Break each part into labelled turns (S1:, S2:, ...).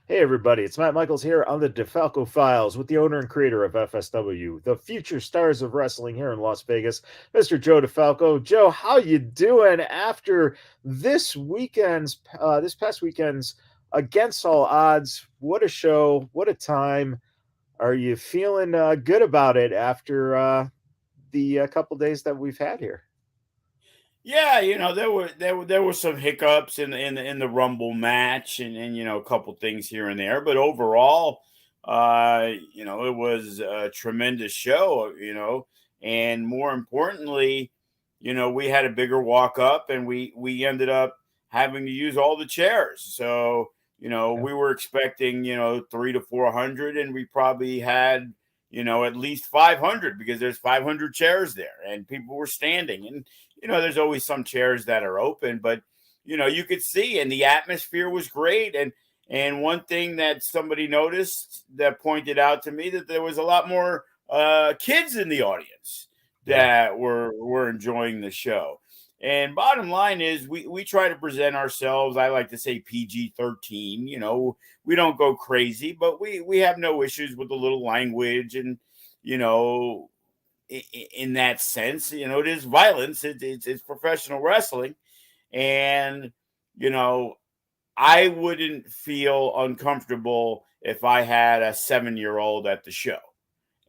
S1: Hey everybody, it's Matt Michaels here on the DeFalco Files with the owner and creator of FSW, the future stars of wrestling here in Las Vegas, Mr. Joe DeFalco. Joe, how you doing after this past weekend's Against All Odds? What a show, what a time. Are you feeling good about it after the couple days that we've had here?
S2: Yeah, there were some hiccups in the Rumble match and a couple things here and there, but overall, it was a tremendous show, and more importantly, we had a bigger walk up and we ended up having to use all the chairs. So,
S1: Yeah.
S2: we were expecting, 3 to 400 and we probably had at least 500 because there's 500 chairs there and people were standing and there's always some chairs that are open, but you could see, and the atmosphere was great. And one thing that somebody noticed that pointed out to me that there was a lot more kids in the audience
S1: Yeah.
S2: that were enjoying the show. And bottom line is, we try to present ourselves. I like to say PG-13. We don't go crazy, but we have no issues with a little language and you know in that sense. It is violence. It's professional wrestling, and you know, I wouldn't feel uncomfortable if I had a 7-year old at the show,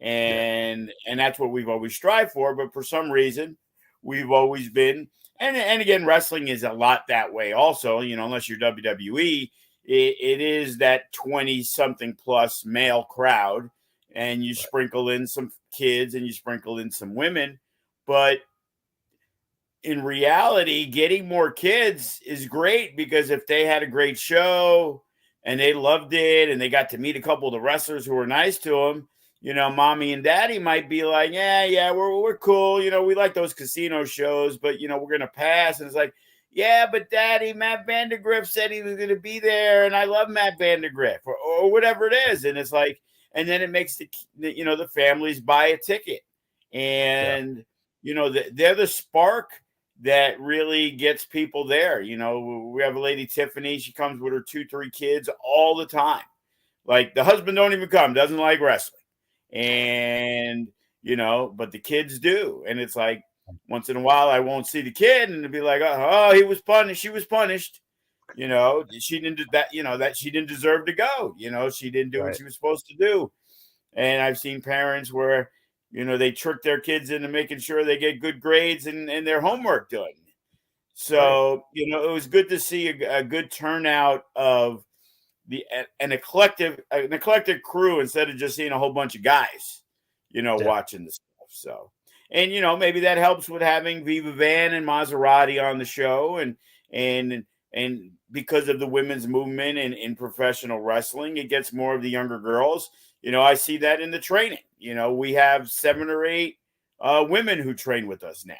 S1: Yeah.
S2: and that's what we've always strived for. But for some reason, we've always been, and again, wrestling is a lot that way. Also, unless you're WWE, it is that 20 something plus male crowd, and you
S1: Right.
S2: sprinkle in some kids and you sprinkle in some women, but in reality, getting more kids is great because if they had a great show and they loved it and they got to meet a couple of the wrestlers who were nice to them, mommy and daddy might be like, yeah, we're cool. We like those casino shows, but we're gonna pass. And it's like, yeah, but daddy, Matt Vandergriff said he was gonna be there, and I love Matt Vandergriff, or whatever it is. And it's like, and then it makes the families buy a ticket,
S1: Yeah.
S2: and they're the spark that really gets people there. We have a lady, Tiffany. She comes with her 2, 3 kids all the time. Like the husband don't even come, doesn't like wrestling. And, but the kids do. And it's like once in a while I won't see the kid and it'll be like, oh, he was punished. She was punished. She didn't do that, that she didn't deserve to go. She didn't do what
S1: Right.
S2: she was supposed to do. And I've seen parents where, they trick their kids into making sure they get good grades and their homework done.
S1: Right.
S2: So, it was good to see a good turnout of an eclectic crew instead of just seeing a whole bunch of guys,
S1: Yeah.
S2: watching the stuff. So, and maybe that helps with having Viva Van and Maserati on the show, and because of the women's movement in professional wrestling, it gets more of the younger girls. I see that in the training. We have 7 or 8 women who train with us now,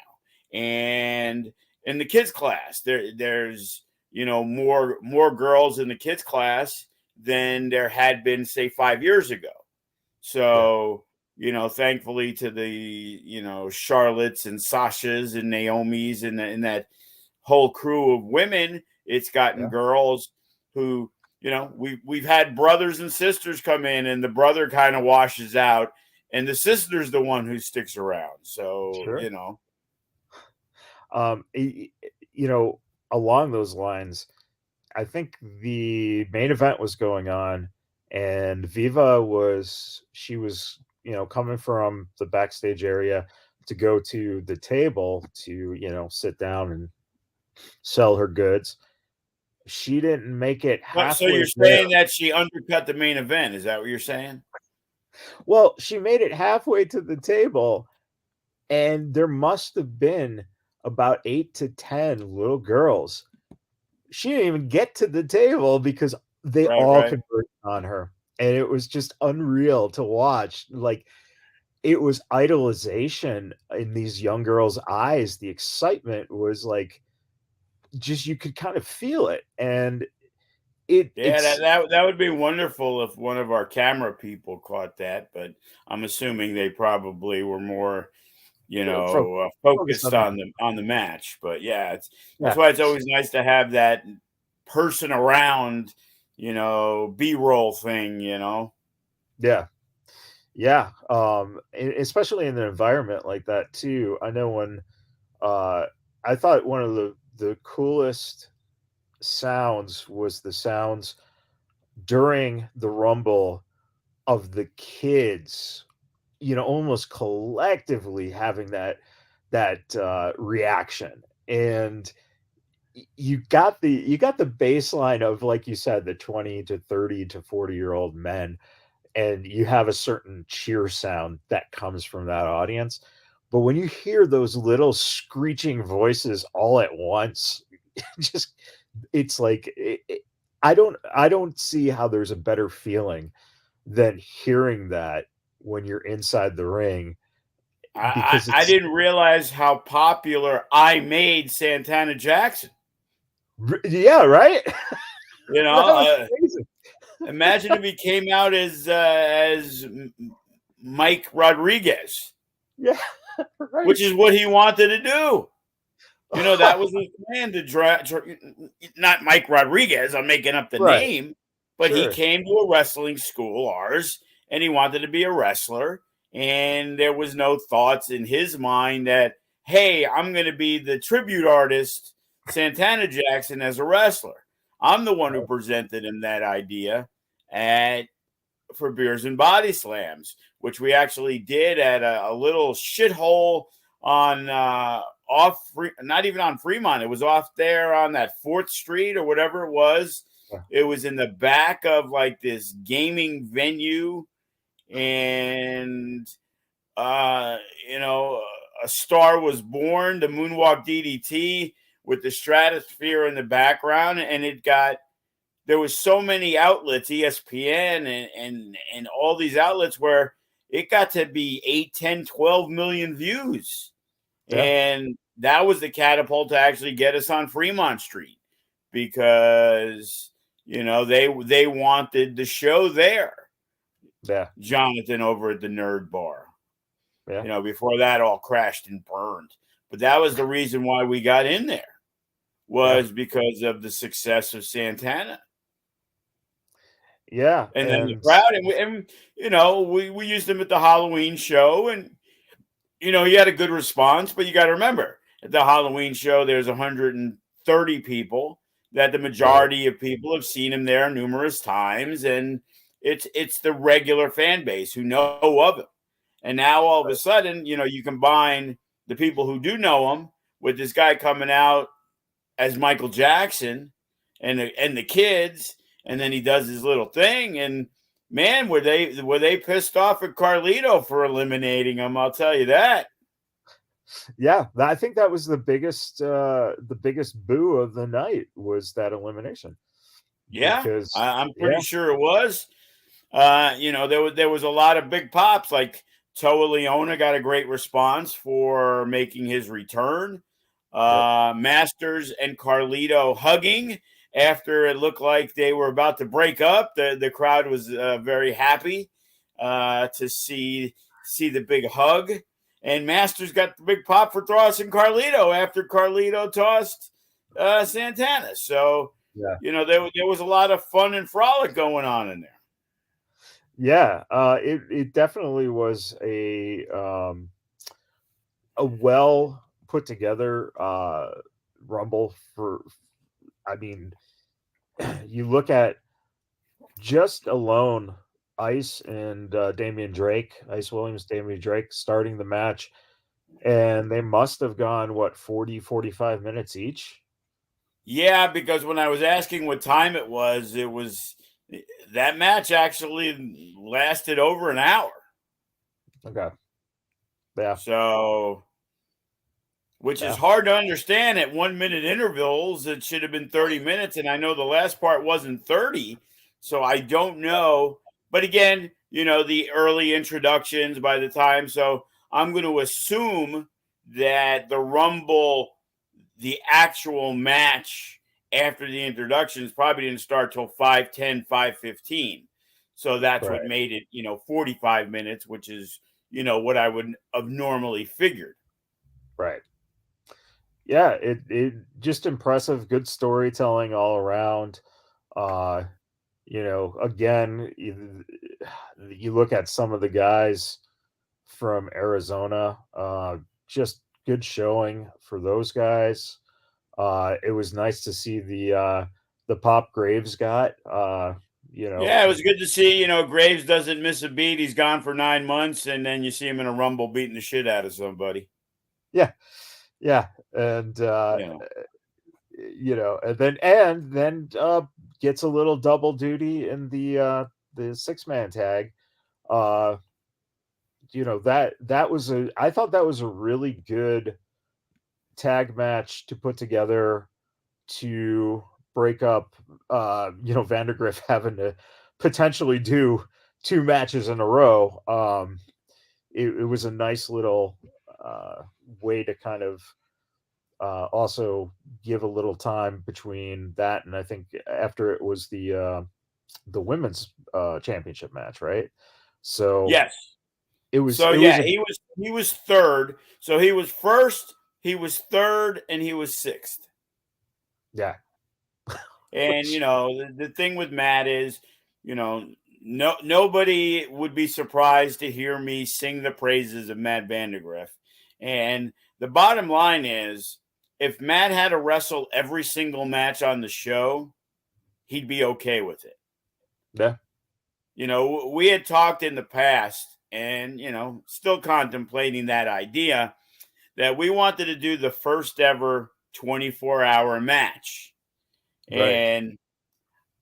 S2: and in the kids class, there's more girls in the kids class than there had been, say, 5 years ago.
S1: Yeah.
S2: So, thankfully to the, Charlottes and Sashas and Naomi's and that whole crew of women, it's gotten
S1: Yeah.
S2: girls who, we've had brothers and sisters come in and the brother kind of washes out and the sister's the one who sticks around. So,
S1: Sure. Um, y- y- you know, Along those lines, I think the main event was going on, and she was, coming from the backstage area to go to the table to, sit down and sell her goods. She didn't make it
S2: So
S1: halfway
S2: you're
S1: there.
S2: saying that she undercut the main event. Is that what you're saying?
S1: Well, she made it halfway to the table, and there must have been about 8 to 10 little girls. She didn't even get to the table because they
S2: Right,
S1: all
S2: right.
S1: converted on her, and it was just unreal to watch. Like, it was idolization in these young girls' eyes. The excitement was, like, just you could kind of feel it, and
S2: Yeah, that,
S1: it's
S2: that that would be wonderful if one of our camera people caught that, but I'm assuming they probably were more,
S1: focused
S2: focused
S1: on that.
S2: on the match. But yeah, that's
S1: Yeah.
S2: why it's always nice to have that person around, B-roll thing.
S1: Yeah. Yeah. Especially in an environment like that too. I know when uh I thought one of the coolest sounds was the sounds during the rumble of the kids, almost collectively having that reaction. And you got the baseline of, like you said, the 20 to 30 to 40-year-old men, and you have a certain cheer sound that comes from that audience. But when you hear those little screeching voices all at once, just it's like I don't see how there's a better feeling than hearing that when you're inside the ring,
S2: I,
S1: because
S2: I I
S1: it's
S2: didn't realize how popular I made Santana Jackson.
S1: yeah, right.
S2: You know,
S1: That was
S2: uh,
S1: amazing.
S2: imagine if he came out as Mike Rodriguez,
S1: Yeah,
S2: which
S1: right.
S2: is what he wanted to do. That was his plan to not Mike Rodriguez. I'm making up the
S1: Right,
S2: name, but he
S1: sure.
S2: came to a wrestling school, ours, and he wanted to be a wrestler. And there was no thoughts in his mind that, hey, I'm going to be the tribute artist, Santana Jackson, as a wrestler. I'm the one who presented him that idea at for beers and body slams, which we actually did at a little shithole on not even on Fremont. It was off there on that 4th Street or whatever it was.
S1: Yeah,
S2: It was in the back of like this gaming venue, and uh, you know, a star was born, the Moonwalk DDT with the Stratosphere in the background, and there was so many outlets, ESPN and all these outlets, where it got to be 8, 10, 12 million views.
S1: yeah,
S2: And that was the catapult to actually get us on Fremont Street, because they wanted the show there.
S1: yeah,
S2: Jonathan over at the Nerd Bar.
S1: yeah,
S2: Before that all crashed and burned. But that was the reason why we got in there,
S1: yeah,
S2: was because of the success of Santana.
S1: yeah,
S2: And then the
S1: and
S2: crowd, and we used him at the Halloween show, and he had a good response. But you got to remember, at the Halloween show, there's 130 people. That the
S1: right,
S2: majority of people have seen him there numerous times, and it's the regular fan base who know of him. And now all of a
S1: right.
S2: sudden, you combine the people who do know him with this guy coming out as Michael Jackson, and the kids, and then he does his little thing. And man, were they pissed off at Carlito for eliminating him? I'll tell you that.
S1: Yeah, I think that was the biggest boo of the night, was that elimination,
S2: Yeah,
S1: because
S2: I'm pretty
S1: yeah,
S2: sure it was. There was a lot of big pops. Like Toa Leona got a great response for making his return.
S1: yep,
S2: Masters and Carlito hugging after it looked like they were about to break up. The crowd was very happy to see the big hug. And Masters got the big pop for tossing Carlito after Carlito tossed Santana. So,
S1: yeah,
S2: there was a lot of fun and frolic going on in there.
S1: yeah. It definitely was a well put together rumble. For I mean, you look at just alone Ice and Damian Drake, Ice Williams, Damian Drake starting the match, and they must have gone, what, 40, 45 minutes each?
S2: Yeah, because when I was asking what time it was that match actually lasted over an hour.
S1: Okay. Yeah.
S2: So, which is
S1: Yeah.
S2: hard to understand at 1 minute intervals. It should have been 30 minutes. And I know the last part wasn't 30. So I don't know. But again, the early introductions by the time. So I'm going to assume that the Rumble, the actual match after the introductions, probably didn't start till 5:10, 5:15. So that's what
S1: Right.
S2: made it, 45 minutes, which is, what I would have normally figured.
S1: Right. Yeah, it just impressive, good storytelling all around. again, you look at some of the guys from Arizona, just good showing for those guys. It was nice to see the pop Graves got. You know,
S2: Yeah, it was good to see. Graves doesn't miss a beat. He's gone for 9 months, and then you see him in a rumble beating the shit out of somebody.
S1: yeah, yeah, and
S2: You know.
S1: and then gets a little double duty in the 6-man tag. Uh, that was I thought that was a really good tag match to put together to break up Vandergriff having to potentially do 2 matches in a row. It was a nice little way to kind of also give a little time between that, and I think after it was the women's championship match, right? So
S2: Yes.
S1: it was
S2: So
S1: it
S2: yeah,
S1: was a
S2: he was third. So he was first, he was third, and he was sixth.
S1: yeah.
S2: And
S1: Which
S2: the thing with Matt is, nobody would be surprised to hear me sing the praises of Matt Vandegrift. And the bottom line is, if Matt had to wrestle every single match on the show, he'd be okay with it.
S1: yeah,
S2: We had talked in the past, and still contemplating that idea, that we wanted to do the first ever 24-hour match.
S1: right.
S2: And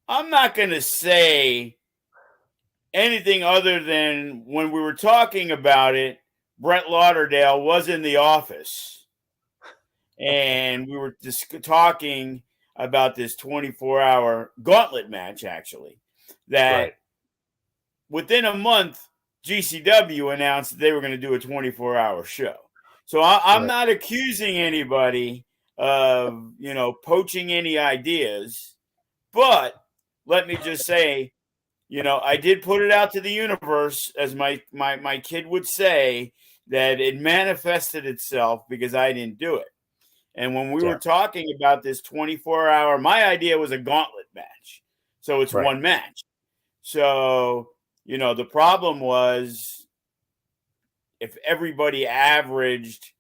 S2: I'm not going to say anything other than when we were talking about it, Brett Lauderdale was in the office, and we were just talking about this 24-hour gauntlet match, actually, that
S1: Right.
S2: within a month, GCW announced that they were going to do a 24-hour show. So I'm
S1: Right.
S2: not accusing anybody of, poaching any ideas, but let me just say, I did put it out to the universe, as my kid would say, that it manifested itself because I didn't do it. And when we
S1: Yeah.
S2: were talking about this 24-hour, my idea was a gauntlet match. So it's
S1: Right.
S2: one match. So, the problem was, if everybody averaged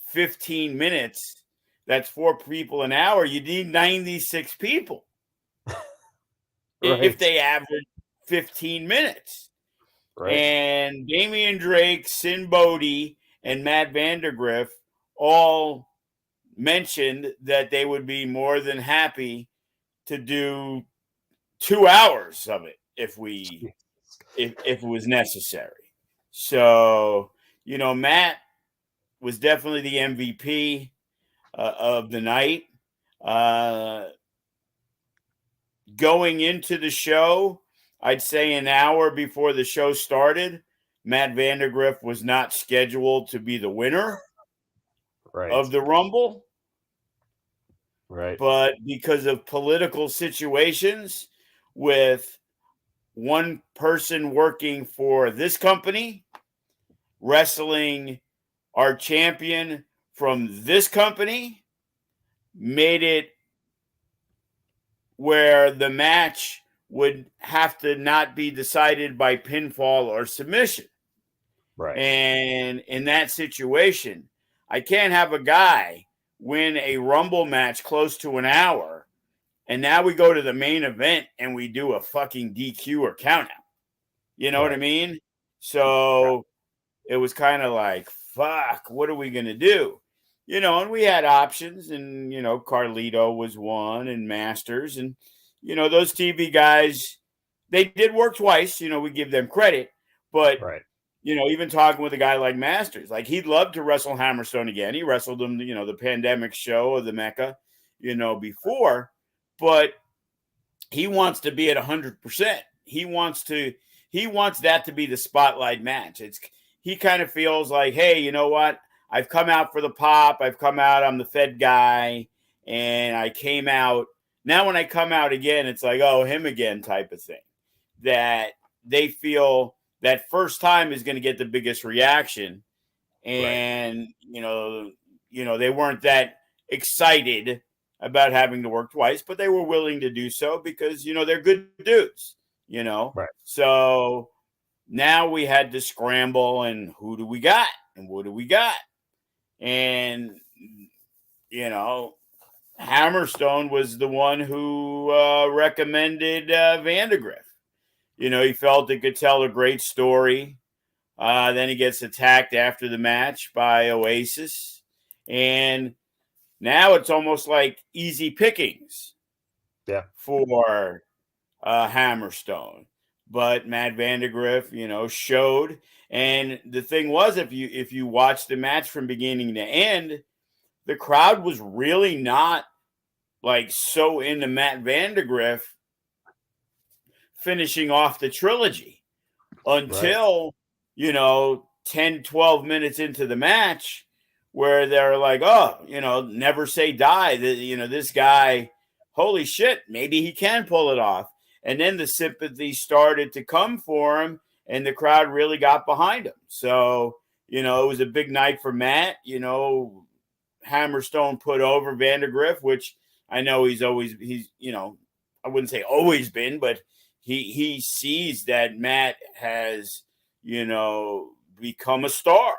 S2: 15 minutes, that's 4 people an hour. You need 96 people if
S1: Right.
S2: they average 15 minutes.
S1: Right.
S2: And Damian Drake, Sin Bodie, and Matt Vandergriff all mentioned that they would be more than happy to do 2 hours of it if it was necessary. So, Matt was definitely the MVP of the night. Uh, Going into the show, I'd say an hour before the show started, Matt Vandergriff was not scheduled to be the winner
S1: Right.
S2: of the Rumble,
S1: Right.
S2: but because of political situations with one person working for this company, wrestling our champion from this company, made it where the match would have to not be decided by pinfall or submission.
S1: Right.
S2: And in that situation, I can't have a guy win a Rumble match close to an hour, and now we go to the main event and we do a fucking DQ or countout. You know what I
S1: Right.
S2: mean?
S1: Yeah.
S2: So it was kind of like, fuck, what are we going to do? And we had options, and, Carlito was one, and Masters. And, those TV guys, they did work twice. We give them credit. But,
S1: Right.
S2: even talking with a guy like Masters, like, he'd love to wrestle Hammerstone again. He wrestled him, the pandemic show of the Mecca, before. But he wants to be at 100%. He wants that to be the spotlight match. He kind of feels like, hey, you know what? I've come out for the pop. I've come out. I'm the Fed guy, and I came out. Now, when I come out again, it's like, oh, him again type of thing. That they feel that first time is going to get the biggest reaction,
S1: Right.
S2: and they weren't that excited about having to work twice, but they were willing to do so because they're good dudes. you know?
S1: Right.
S2: So now we had to scramble, and who do we got? And what do we got? And, you know, Hammerstone was the one who recommended Vandegrift. You know, he felt it could tell a great story. Then he gets attacked after the match by Oasis. And now it's almost like easy pickings
S1: Yeah.
S2: for Hammerstone. But Matt Vandegrift, you know, showed. And the thing was, if you watch the match from beginning to end, the crowd was really not like so into Matt Vandegrift finishing off the trilogy
S1: Right.
S2: until, you know, 10, 12 minutes into the match where they're like, oh, you know, never say die. You know, this guy, holy shit, maybe he can pull it off. And then the sympathy started to come for him, and the crowd really got behind him. So, you know, it was a big night for Matt. You know, Hammerstone put over Vandegrift, which I know he's, you know, I wouldn't say always been, but he sees that Matt has, you know, become a star,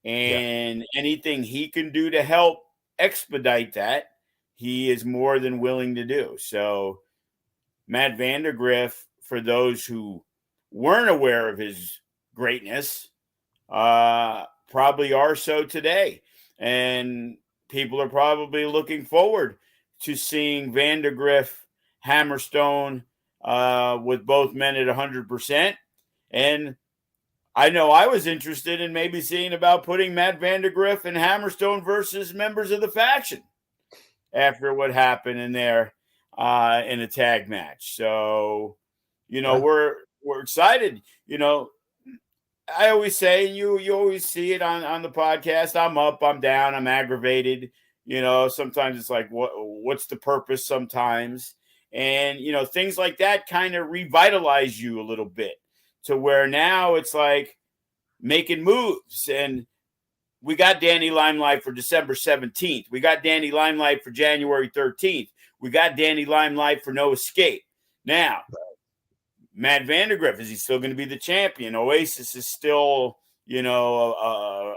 S1: Yeah.
S2: and anything he can do to help expedite that, he is more than willing to do. So Matt Vandegrift, for those who weren't aware of his greatness, probably are so today. And people are probably looking forward to seeing Vandegrift, Hammerstone, with both men at 100%. And I know I was interested in maybe seeing about putting Matt Vandegrift and Hammerstone versus members of the faction after what happened in there in a tag match. So, you know,
S1: Yeah.
S2: we're excited. You know, I always say, and you always see it on the podcast, I'm up, I'm down, I'm aggravated. You know, sometimes it's like, what's the purpose sometimes? And, you know, things like that kind of revitalize you a little bit to where now it's like making moves. And we got Danny Limelight for December 17th. We got Danny Limelight for January 13th. We got Danny Limelight for No Escape. Now, Matt Vandegrift, is he still going to be the champion? Oasis is still, you know,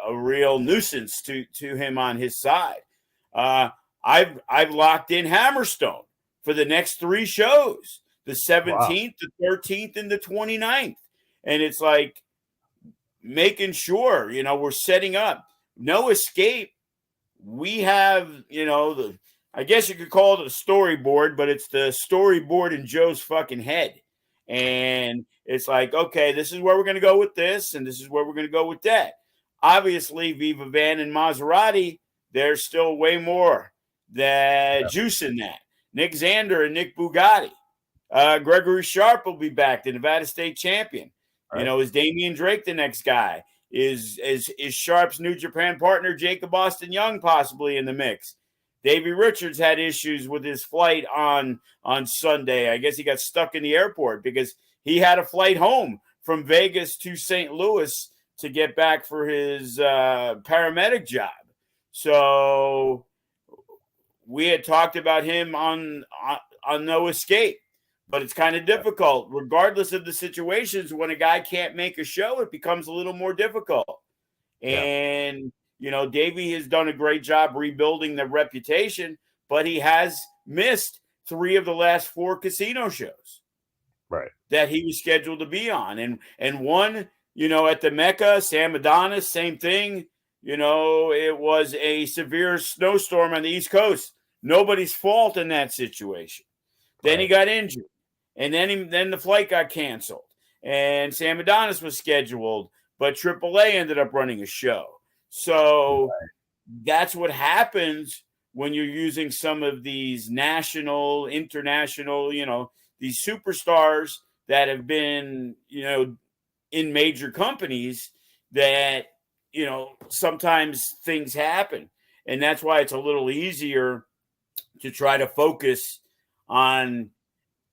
S2: a real nuisance to him on his side. I've locked in Hammerstone for the next 3 shows, the
S1: Wow.
S2: 17th, the 13th, and the 29th. And it's like making sure, you know, we're setting up. No Escape. We have, you know, I guess you could call it a storyboard, but it's the storyboard in Joe's fucking head. And it's like, okay, this is where we're going to go with this, and this is where we're going to go with that. Obviously, Viva Van and Maserati, there's still way more that juice in that. Nick Xander and Nick Bugatti. Gregory Sharp will be back, the Nevada State champion. You
S1: Right.
S2: know, is Damian Drake the next guy? Is Sharp's New Japan partner Jacob Austin Young possibly in the mix? Davey Richards had issues with his flight on Sunday. I guess he got stuck in the airport because he had a flight home from Vegas to St. Louis to get back for his paramedic job. So we had talked about him on No Escape, but it's kind of difficult. Regardless of the situations, when a guy can't make a show, it becomes a little more difficult.
S1: Yeah.
S2: And, you know, Davey has done a great job rebuilding the reputation, but he has missed 3 of the last 4 casino shows
S1: Right.
S2: that he was scheduled to be on. And one, you know, at the Mecca, Sam Adonis, same thing. You know, it was a severe snowstorm on the East Coast. Nobody's fault in that situation. Then he
S1: Right.
S2: got injured. And then the flight got canceled. And Sam Adonis was scheduled, but AAA ended up running a show. So that's what happens when you're using some of these national, international, you know, these superstars that have been, you know, in major companies that, you know, sometimes things happen. And that's why it's a little easier to try to focus on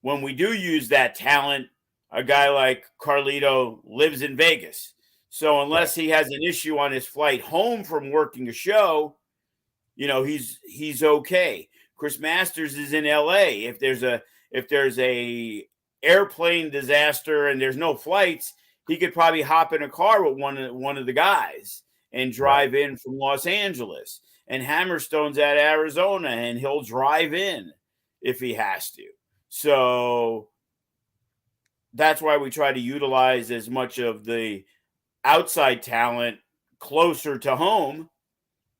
S2: when we do use that talent. A guy like Carlito lives in Vegas. So
S1: Right.
S2: unless he has an issue on his flight home from working a show, you know, he's okay. Chris Masters is in LA. If there's a airplane disaster and there's no flights, he could probably hop in a car with one of the guys and
S1: Right.
S2: drive in from Los Angeles. And Hammerstone's at Arizona, and he'll drive in if he has to. So that's why we try to utilize as much of the outside talent closer to home,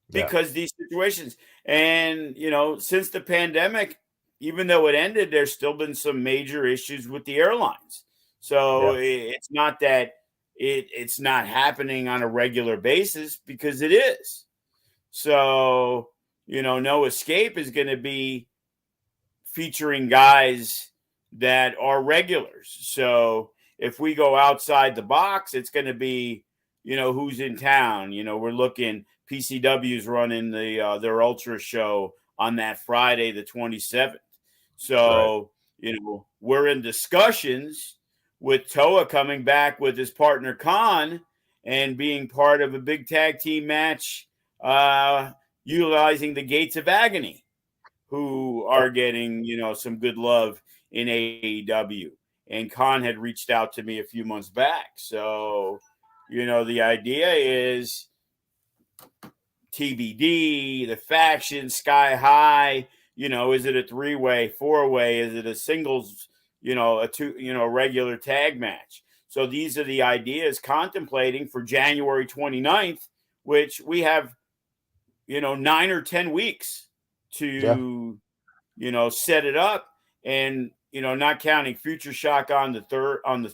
S1: Yeah.
S2: because these situations, and since the pandemic, even though it ended, there's still been some major issues with the airlines. So
S1: Yeah.
S2: it's not that it's not happening on a regular basis, because it is. So No Escape is going to be featuring guys that are regulars. So if we go outside the box, it's going to be, who's in town. We're looking. PCW's running their Ultra show on that Friday, the 27th.
S1: Right.
S2: So we're in discussions with Toa coming back with his partner Khan and being part of a big tag team match, utilizing the Gates of Agony, who are getting, some good love in AEW. And Khan had reached out to me a few months back. So, the idea is TBD, the faction, Sky High, is it a 3-way, 4-way? Is it a singles, a regular tag match? So these are the ideas contemplating for January 29th, which we have, 9 or 10 weeks
S1: Yeah.
S2: to set it up, and not counting Future Shock on the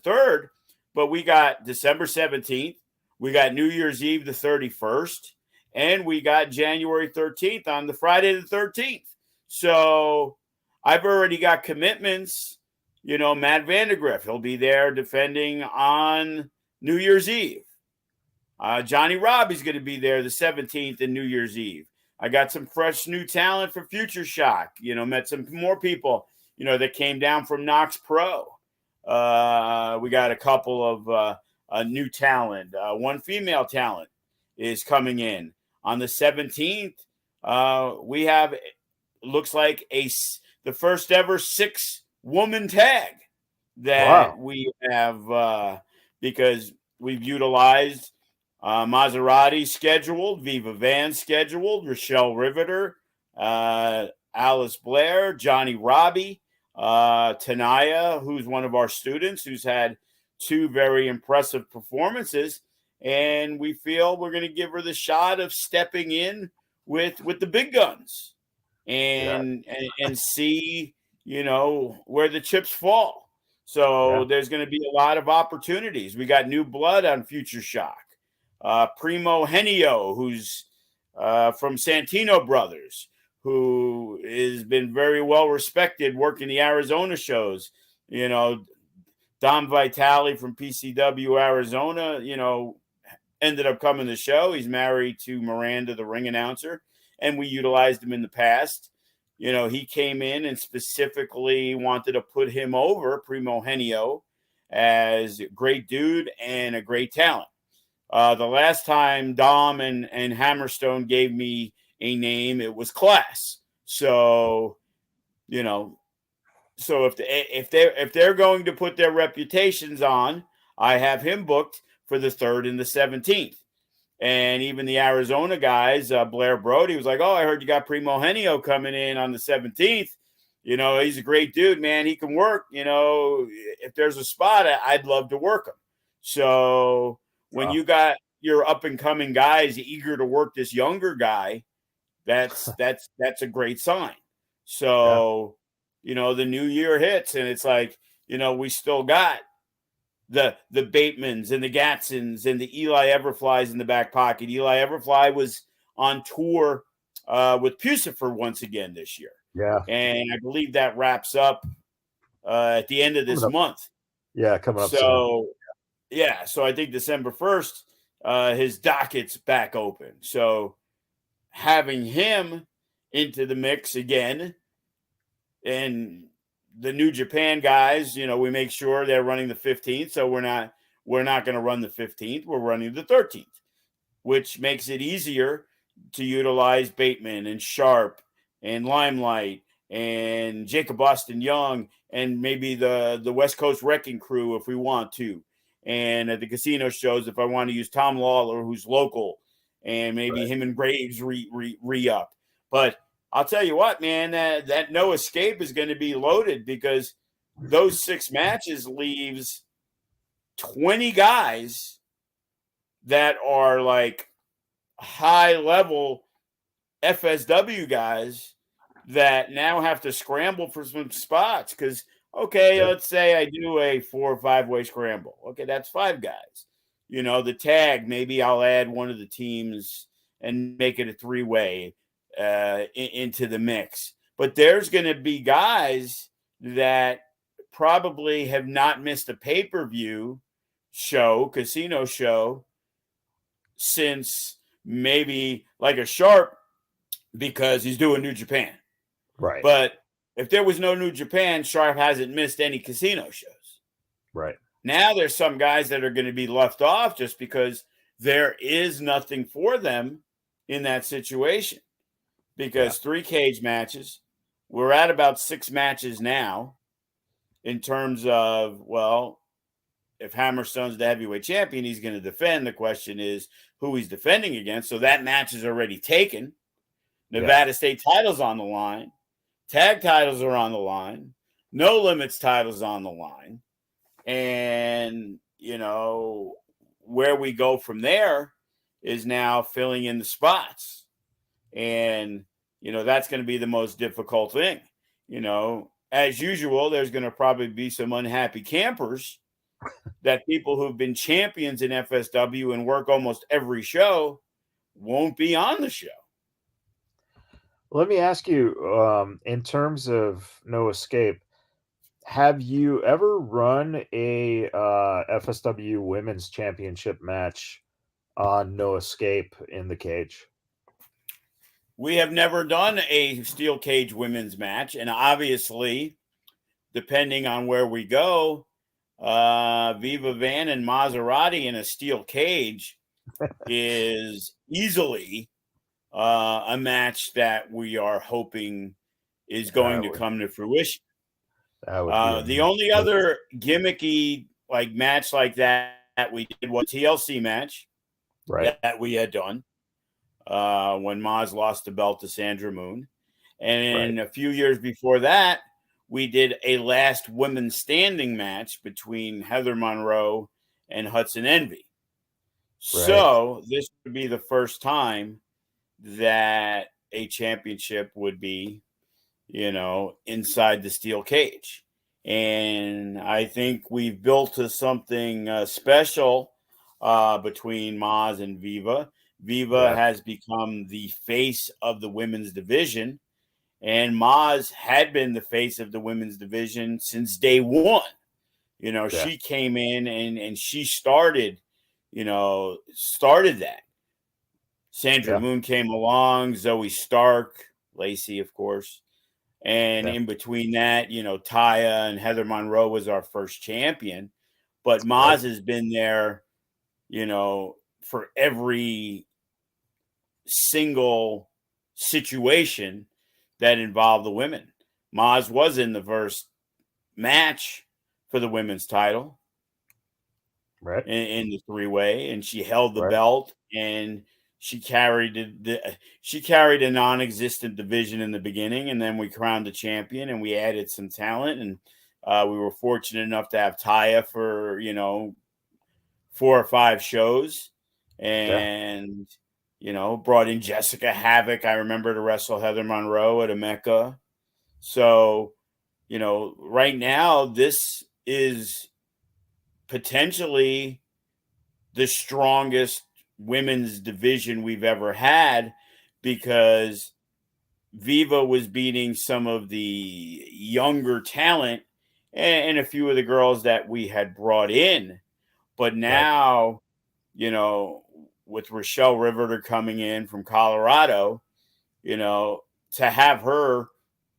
S2: third, but we got December 17th, we got New Year's Eve the 31st, and we got January 13th on the Friday the 13th. So I've already got commitments. Matt Vandegrift, he'll be there defending on New Year's Eve. Johnny Robbie's going to be there the 17th and New Year's Eve. I got some fresh new talent for Future Shock. Met some more people, that came down from Knox Pro. We got a couple of new talent. One female talent is coming in. On the 17th, we have, looks like the first ever 6-woman tag that
S1: Wow.
S2: we have, because we've utilized Maserati scheduled, Viva Van scheduled, Rochelle Riveter, Alice Blair, Johnny Robbie, Tanaya, who's one of our students, who's had 2 very impressive performances. And we feel we're going to give her the shot of stepping in with the big guns
S1: Yeah.
S2: and see, where the chips fall. So
S1: Yeah.
S2: there's going to be a lot of opportunities. We got new blood on Future Shock. Primo Henio, who's from Santino Brothers, who has been very well respected working the Arizona shows. Dom Vitale from PCW Arizona, ended up coming to the show. He's married to Miranda, the ring announcer, and we utilized him in the past. He came in and specifically wanted to put him over, Primo Henio, as a great dude and a great talent. The last time Dom and Hammerstone gave me a name, it was Class. So, so if they're going to put their reputations on, I have him booked for the 3rd and the 17th. And even the Arizona guys, Blair Brody was like, "Oh, I heard you got Primo Henio coming in on the 17th. He's a great dude, man. He can work. If there's a spot, I'd love to work him." So when
S1: Wow.
S2: you got your up and coming guys eager to work this younger guy, that's a great sign.
S1: Yeah.
S2: So, the new year hits and it's like, we still got the Batemans and the Gatsons and the Eli Everflies in the back pocket. Eli Everfly was on tour with Pucifer once again this year.
S1: Yeah.
S2: And I believe that wraps up at the end of
S1: Coming
S2: this
S1: up.
S2: month.
S1: Yeah. Coming up soon.
S2: So, yeah. So I think December 1st, his docket's back open. So having him into the mix again, and the New Japan guys, we make sure they're running the 15th. So we're not going to run the 15th. We're running the 13th, which makes it easier to utilize Bateman and Sharp and Limelight and Jacob Austin Young and maybe the West Coast Wrecking Crew if we want to, and at the casino shows if I want to use Tom Lawler, who's local, and maybe
S1: Right.
S2: him and Graves re up. But I'll tell you what, man, that No Escape is going to be loaded because those 6 matches leaves 20 guys that are like high level FSW guys that now have to scramble for some spots. Because, okay,
S1: Yeah.
S2: let's say I do a 4 or 5-way scramble. Okay, that's 5 guys. The tag, maybe I'll add one of the teams and make it a 3-way into the mix. But there's going to be guys that probably have not missed a pay-per-view casino show, since maybe like a Sharp, because he's doing New Japan.
S1: Right.
S2: But if there was no New Japan, Sharp hasn't missed any casino shows.
S1: Right.
S2: Now there's some guys that are going to be left off just because there is nothing for them in that situation. Because 3 cage matches, we're at about 6 matches now in terms of, well, if Hammerstone's the heavyweight champion, he's going to defend. The question is who he's defending against. So that match is already taken. Nevada State titles on the line. Tag titles are on the line. No Limits titles on the line. And, where we go from there is now filling in the spots. And, that's going to be the most difficult thing. As usual, there's going to probably be some unhappy campers that people who've been champions in FSW and work almost every show won't be on the show.
S1: Let me ask you, in terms of No Escape, have you ever run a FSW Women's Championship match on No Escape in the cage?
S2: We have never done a steel cage women's match, and obviously, depending on where we go, Viva Van and Maserati in a steel cage is easily a match that we are hoping is going to come to fruition.
S1: That would be
S2: the only other gimmicky match like that we did was TLC match that we had done when Maz lost the belt to Sandra Moon. And a few years before that, we did a last women's standing match between Heather Monroe and Hudson Envy. So this would be the first time that a championship would be, inside the steel cage. And I think we've built to something special between Maz and Viva. Viva has become the face of the women's division, and Maz had been the face of the women's division since day one. She came in and she started that. Sandra Moon came along, Zoe Stark, Lacey, of course. And in between that, Taya and Heather Monroe was our first champion. But Maz has been there, for every single situation that involved the women. Maz was in the first match for the women's title in the 3-way, and she held the belt, and she carried a non-existent division in the beginning, and then we crowned the champion and we added some talent, and we were fortunate enough to have Taya for 4 or 5 shows, and brought in Jessica Havoc. I remember to wrestle Heather Monroe at a Mecca. So right now this is potentially the strongest women's division we've ever had, because Viva was beating some of the younger talent and a few of the girls that we had brought in. But now, with Rochelle Riveter coming in from Colorado, to have her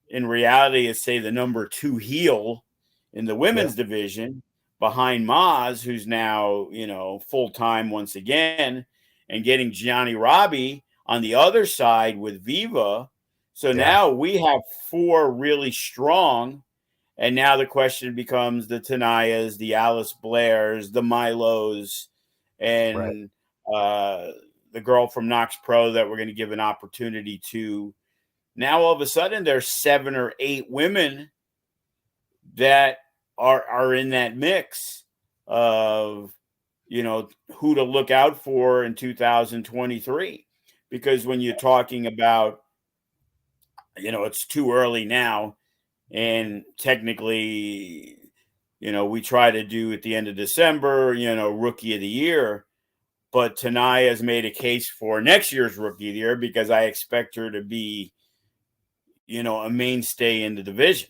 S2: in reality is, say, the number 2 heel in the women's division behind Maz, who's now, full-time once again, and getting Gianni Robbie on the other side with Viva. So now we have 4 really strong And now the question becomes the Tanayas, the Alice Blairs, the Milos,
S1: Right.
S2: and uh, the girl from Knox Pro that we're going to give an opportunity to. Now all of a sudden there's 7 or 8 women that are in that mix of, who to look out for in 2023. Because when you're talking about, it's too early now, and technically, we try to do at the end of December, rookie of the year. But Tanaya has made a case for next year's rookie of the year because I expect her to be, a mainstay in the division.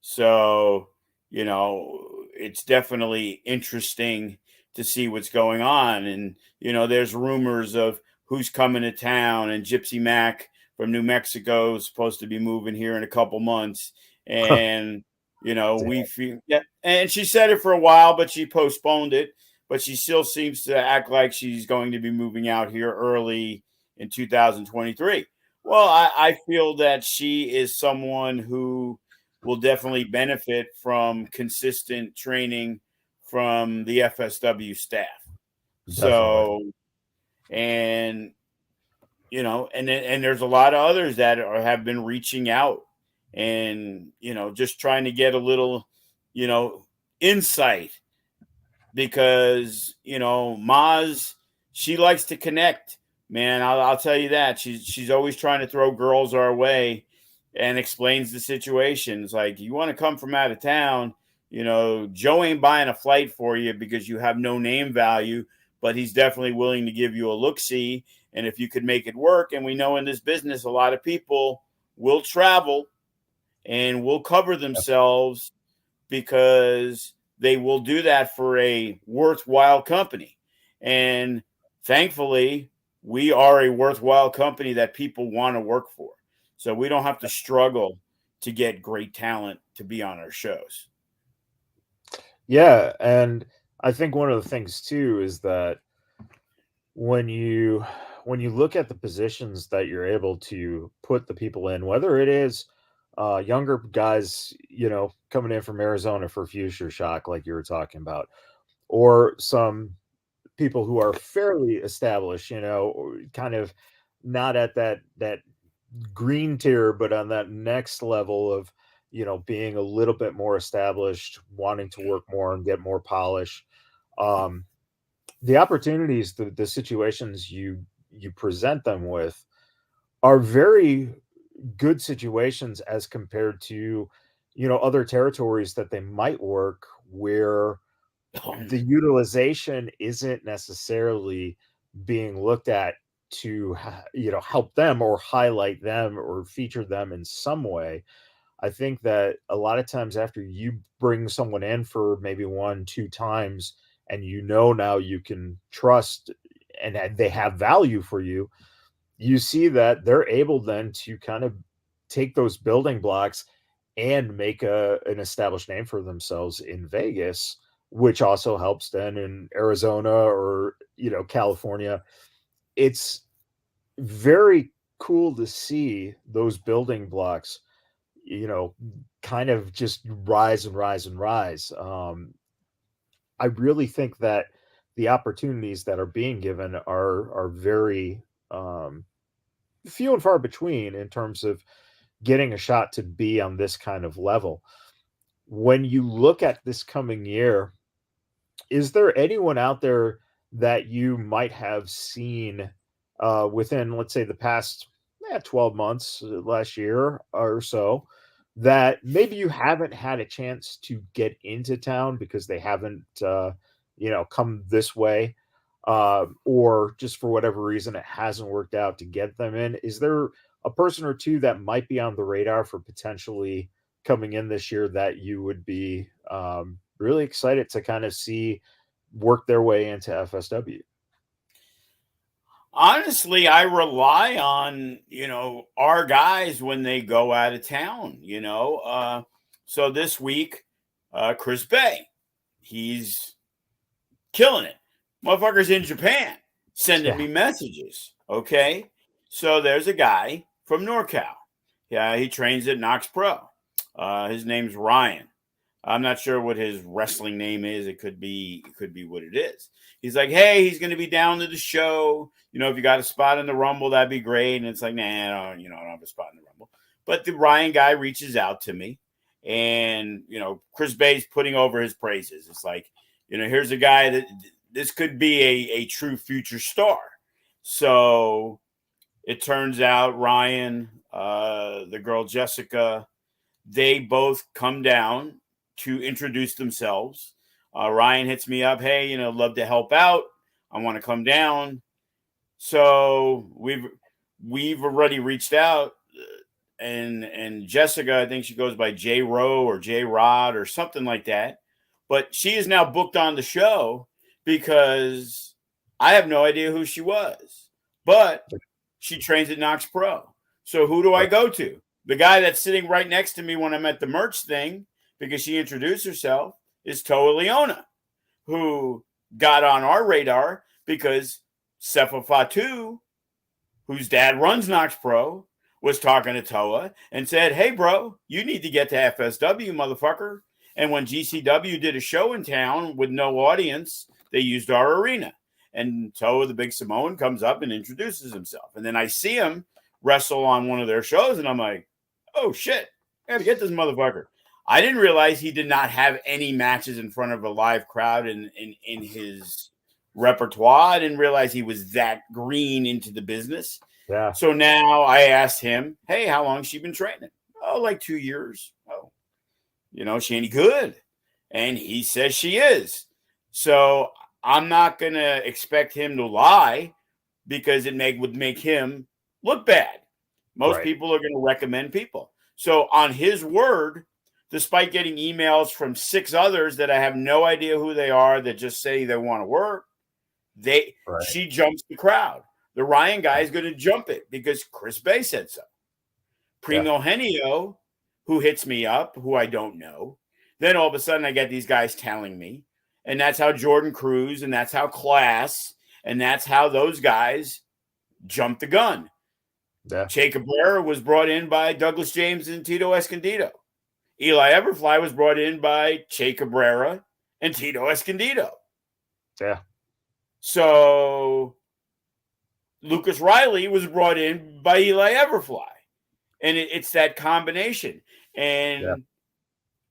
S2: So, it's definitely interesting to see what's going on. And, there's rumors of who's coming to town, and Gypsy Mac from New Mexico is supposed to be moving here in a couple months. And, we feel, yeah. And she said it for a while, but she postponed it. But she still seems to act like she's going to be moving out here early in 2023. Well, I feel that she is someone who will definitely benefit from consistent training from the FSW staff.
S1: Definitely.
S2: So, and and there's a lot of others that have been reaching out and just trying to get a little insight, because Maz, she likes to connect, man. I'll tell you that she's always trying to throw girls our way and explains the situations. Like, you want to come from out of town, Joe ain't buying a flight for you because you have no name value, but he's definitely willing to give you a look see. And if you could make it work, and we know in this business a lot of people will travel and will cover themselves because they will do that for a worthwhile company. And thankfully, we are a worthwhile company that people want to work for. So we don't have to struggle to get great talent to be on our shows.
S1: Yeah, and I think one of the things too is that when you look at the positions that you're able to put the people in, whether it is younger guys, coming in from Arizona for Future Shock, like you were talking about, or some people who are fairly established, or kind of not at that green tier, but on that next level of, being a little bit more established, wanting to work more and get more polish. Um, the opportunities, the situations you present them with are very good situations as compared to, other territories that they might work where the utilization isn't necessarily being looked at to help them or highlight them or feature them in some way. I think that a lot of times after you bring someone in for maybe 1, 2 times, and now you can trust and that they have value for you, you see that they're able then to kind of take those building blocks and make an established name for themselves in Vegas, which also helps then in Arizona or, California. It's very cool to see those building blocks, you know, kind of just rise and rise and rise. I really think that the opportunities that are being given are very few and far between in terms of getting a shot to be on this kind of level. When you look at this coming year, is there anyone out there that you might have seen within, let's say, the past 12 months, last year or so, that maybe you haven't had a chance to get into town because they haven't, come this way, or just for whatever reason it hasn't worked out to get them in? Is there a person or two that might be on the radar for potentially coming in this year that you would be really excited to kind of see work their way into FSW?
S2: Honestly, I rely on, our guys when they go out of town, So this week, Chris Bay, he's killing it. Motherfucker's in Japan sending
S1: Yeah.
S2: me messages. Okay. So there's a guy from NorCal. Yeah, he trains at Knox Pro. His name's Ryan. I'm not sure what his wrestling name is. It could be what it is. He's like, hey, he's going to be down to the show. If you got a spot in the Rumble, that'd be great. And it's like, nah, I don't have a spot in the Rumble. But the Ryan guy reaches out to me, and Chris Bay's putting over his praises. It's like, here's a guy that this could be a true future star. So it turns out Ryan, the girl Jessica, they both come down to introduce themselves. Ryan hits me up. Hey, love to help out. I want to come down. So we've already reached out, and Jessica, I think she goes by J Rowe or J Rod or something like that. But she is now booked on the show because I have no idea who she was. But she trains at Knox Pro. So who do I go to? The guy that's sitting right next to me when I'm at the merch thing, because she introduced herself, is Toa Leona, who got on our radar because Sefa Fatu, whose dad runs Knox Pro, was talking to Toa and said, hey, bro, you need to get to FSW, motherfucker. And when GCW did a show in town with no audience, they used our arena. And Toa, the big Samoan, comes up and introduces himself. And then I see him wrestle on one of their shows, and I'm like, oh, shit, I got to get this motherfucker. I didn't realize he did not have any matches in front of a live crowd in his repertoire. I didn't realize he was that green into the business.
S1: Yeah.
S2: So now I asked him, hey, how long has she been training? Oh, like 2 years. Oh, she any good? And he says she is. So I'm not going to expect him to lie because it would make him look bad. Most people are going to recommend people. So on his word, despite getting emails from 6 others that I have no idea who they are that just say they want to work, she jumps the crowd. The Ryan guy is going to jump it because Chris Bay said so. Primo Henio, who hits me up, who I don't know. Then all of a sudden I get these guys telling me. And that's how Jordan Cruz, and that's how Class, and that's how those guys jumped the gun.
S1: Yeah.
S2: Che Cabrera was brought in by Douglas James and Tito Escondido. Eli Everfly was brought in by Che Cabrera and Tito Escondido.
S1: Yeah.
S2: So Lucas Riley was brought in by Eli Everfly. And it's that combination. And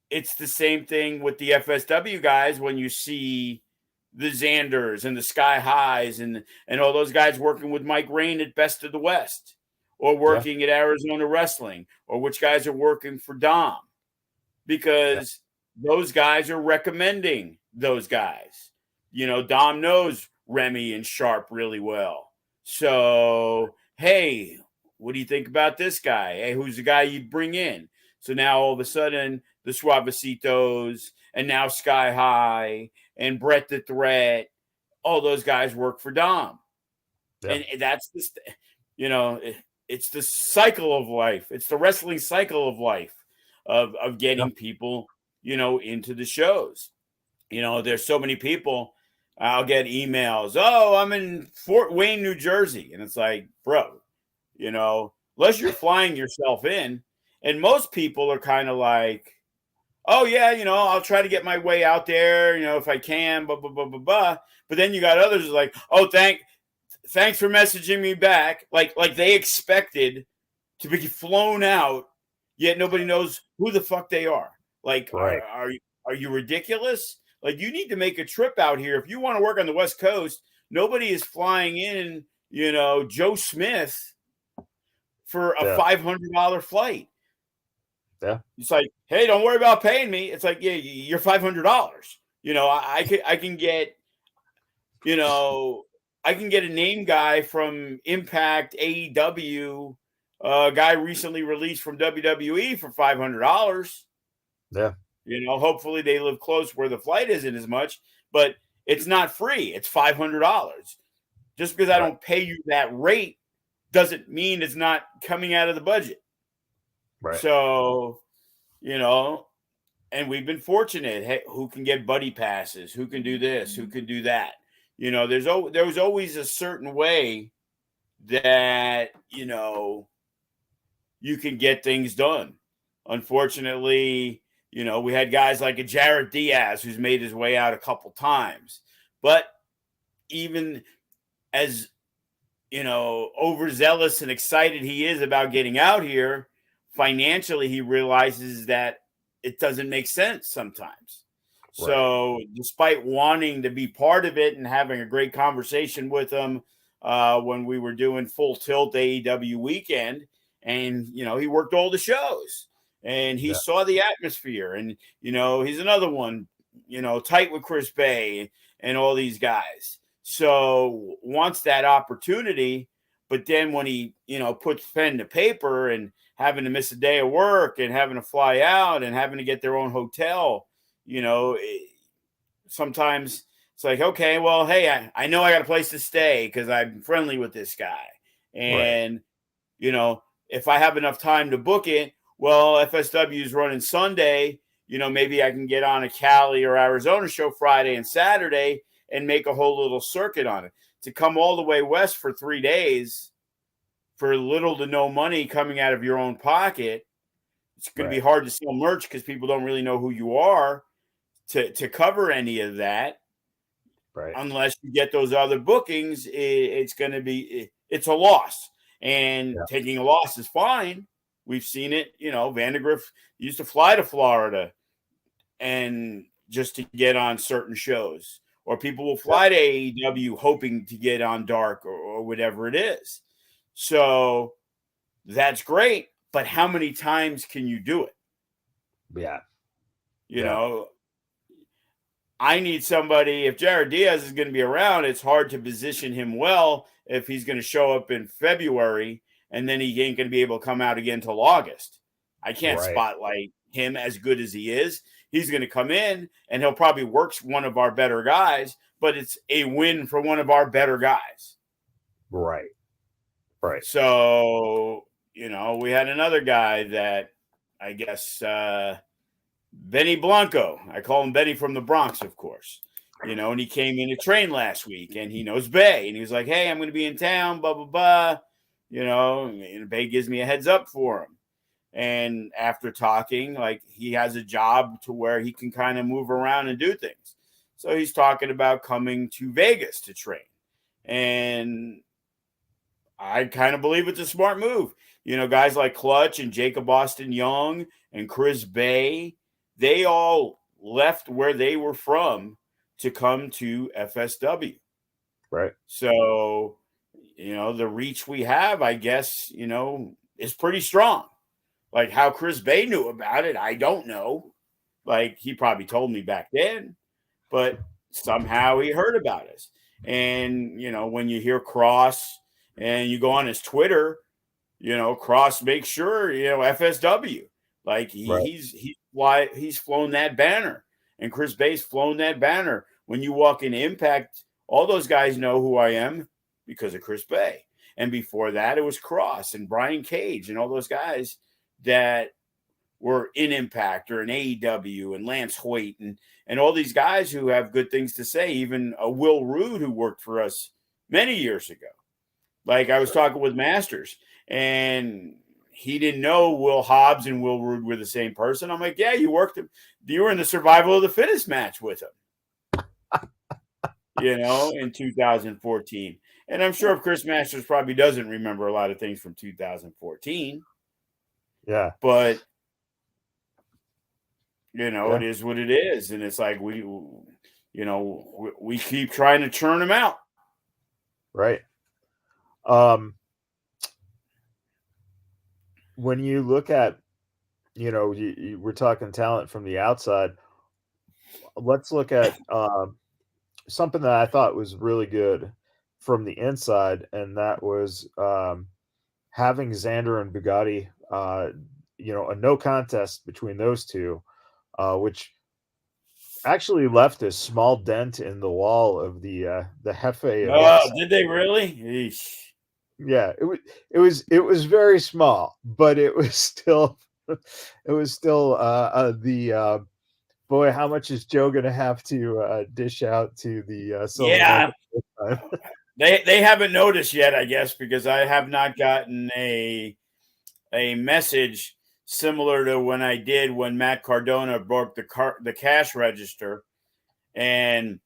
S2: it's the same thing with the FSW guys when you see the Xanders and the Sky Highs and all those guys working with Mike Rain at Best of the West or working at Arizona Wrestling, or which guys are working for Dom, because those guys are recommending those guys. Dom knows Remy and Sharp really well. So, hey, what do you think about this guy? Hey, who's the guy you'd bring in? So now all of a sudden, the Suavecitos and now Sky High and Brett the Threat, all those guys work for Dom. Yeah. And that's this, it's the cycle of life. It's the wrestling cycle of life of getting people, into the shows. There's so many people. I'll get emails. Oh, I'm in Fort Wayne, New Jersey. And it's like, bro, unless you're flying yourself in. And most people are kind of like, oh, yeah, I'll try to get my way out there, if I can, blah, blah, blah, blah, blah. But then you got others like, oh, thanks for messaging me back. Like they expected to be flown out, yet nobody knows who the fuck they are. Like, are you ridiculous? Like, you need to make a trip out here. If you want to work on the West Coast, nobody is flying in, Joe Smith for a $500 flight.
S1: Yeah.
S2: It's like, hey, don't worry about paying me. It's like, yeah, you're $500. I can get, I can get a name guy from Impact, AEW, guy recently released from WWE for $500.
S1: Yeah.
S2: Hopefully they live close where the flight isn't as much, but it's not free. It's $500. Just because I don't pay you that rate doesn't mean it's not coming out of the budget.
S1: Right.
S2: So, and we've been fortunate. Hey, who can get buddy passes? Who can do this? Who can do that? There was always a certain way that, you can get things done. Unfortunately, we had guys like a Jared Diaz who's made his way out a couple times. But even as, overzealous and excited he is about getting out here, financially, he realizes that it doesn't make sense sometimes.
S1: Right.
S2: So, despite wanting to be part of it and having a great conversation with him when we were doing Full Tilt AEW weekend, and he worked all the shows and he
S1: Yeah.
S2: saw the atmosphere, and he's another one, tight with Chris Bay and all these guys. So wants that opportunity, but then when he puts pen to paper and having to miss a day of work and having to fly out and having to get their own hotel, sometimes it's like, okay, well, hey, I know I got a place to stay because I'm friendly with this guy.
S1: Right.
S2: And, if I have enough time to book it, well, FSW is running Sunday, maybe I can get on a Cali or Arizona show Friday and Saturday and make a whole little circuit on it. To come all the way west for 3 days for little to no money coming out of your own pocket, it's going to be hard to sell merch because people don't really know who you are to cover any of that.
S1: Right.
S2: Unless you get those other bookings, it's going to be, it's a loss. And taking a loss is fine. We've seen it. Vandergriff used to fly to Florida and just to get on certain shows, or people will fly to AEW hoping to get on Dark or whatever it is. So that's great. But how many times can you do it?
S1: Yeah.
S2: I need somebody. If Jared Diaz is going to be around, it's hard to position him well if he's going to show up in February and then he ain't going to be able to come out again till August. I can't spotlight him as good as he is. He's going to come in and he'll probably work one of our better guys, but it's a win for one of our better guys.
S1: Right.
S2: So, we had another guy that I guess Benny Blanco. I call him Benny from the Bronx, of course. And he came in to train last week and he knows Bay. And he was like, hey, I'm going to be in town, blah, blah, blah. And Bay gives me a heads up for him. And after talking, like, he has a job to where he can kind of move around and do things. So he's talking about coming to Vegas to train. And I kind of believe it's a smart move. Guys like Clutch and Jacob Austin Young and Chris Bay, they all left where they were from to come to FSW.
S1: Right.
S2: So, the reach we have, I guess, is pretty strong. Like how Chris Bay knew about it, I don't know. Like he probably told me back then, but somehow he heard about us. And, when you hear Cross and you go on his Twitter, Cross makes sure, FSW. Like he's flown that banner, and Chris Bay's flown that banner. When you walk in Impact, all those guys know who I am because of Chris Bay. And before that, it was Cross and Brian Cage and all those guys that were in Impact or in AEW, and Lance Hoyt and all these guys who have good things to say. Even a Will Rude who worked for us many years ago. Like I was talking with Masters, and he didn't know Will Hobbs and Will Rude were the same person. I'm like, yeah, you were in the Survival of the Fittest match with him, in 2014. And I'm sure if Chris Masters probably doesn't remember a lot of things from 2014.
S1: Yeah.
S2: But, it is what it is. And it's like we keep trying to churn them out.
S1: Right. When you look at, we're talking talent from the outside. Let's look at something that I thought was really good from the inside, and that was having Xander and Bugatti, a no contest between those two, which actually left a small dent in the wall of the Hefe event.
S2: Did they really? Eesh.
S1: Yeah, it was very small, but it was still the boy. How much is Joe going to have to dish out to the
S2: Yeah. They haven't noticed yet, I guess, because I have not gotten a message similar to when Matt Cardona broke the cash register, and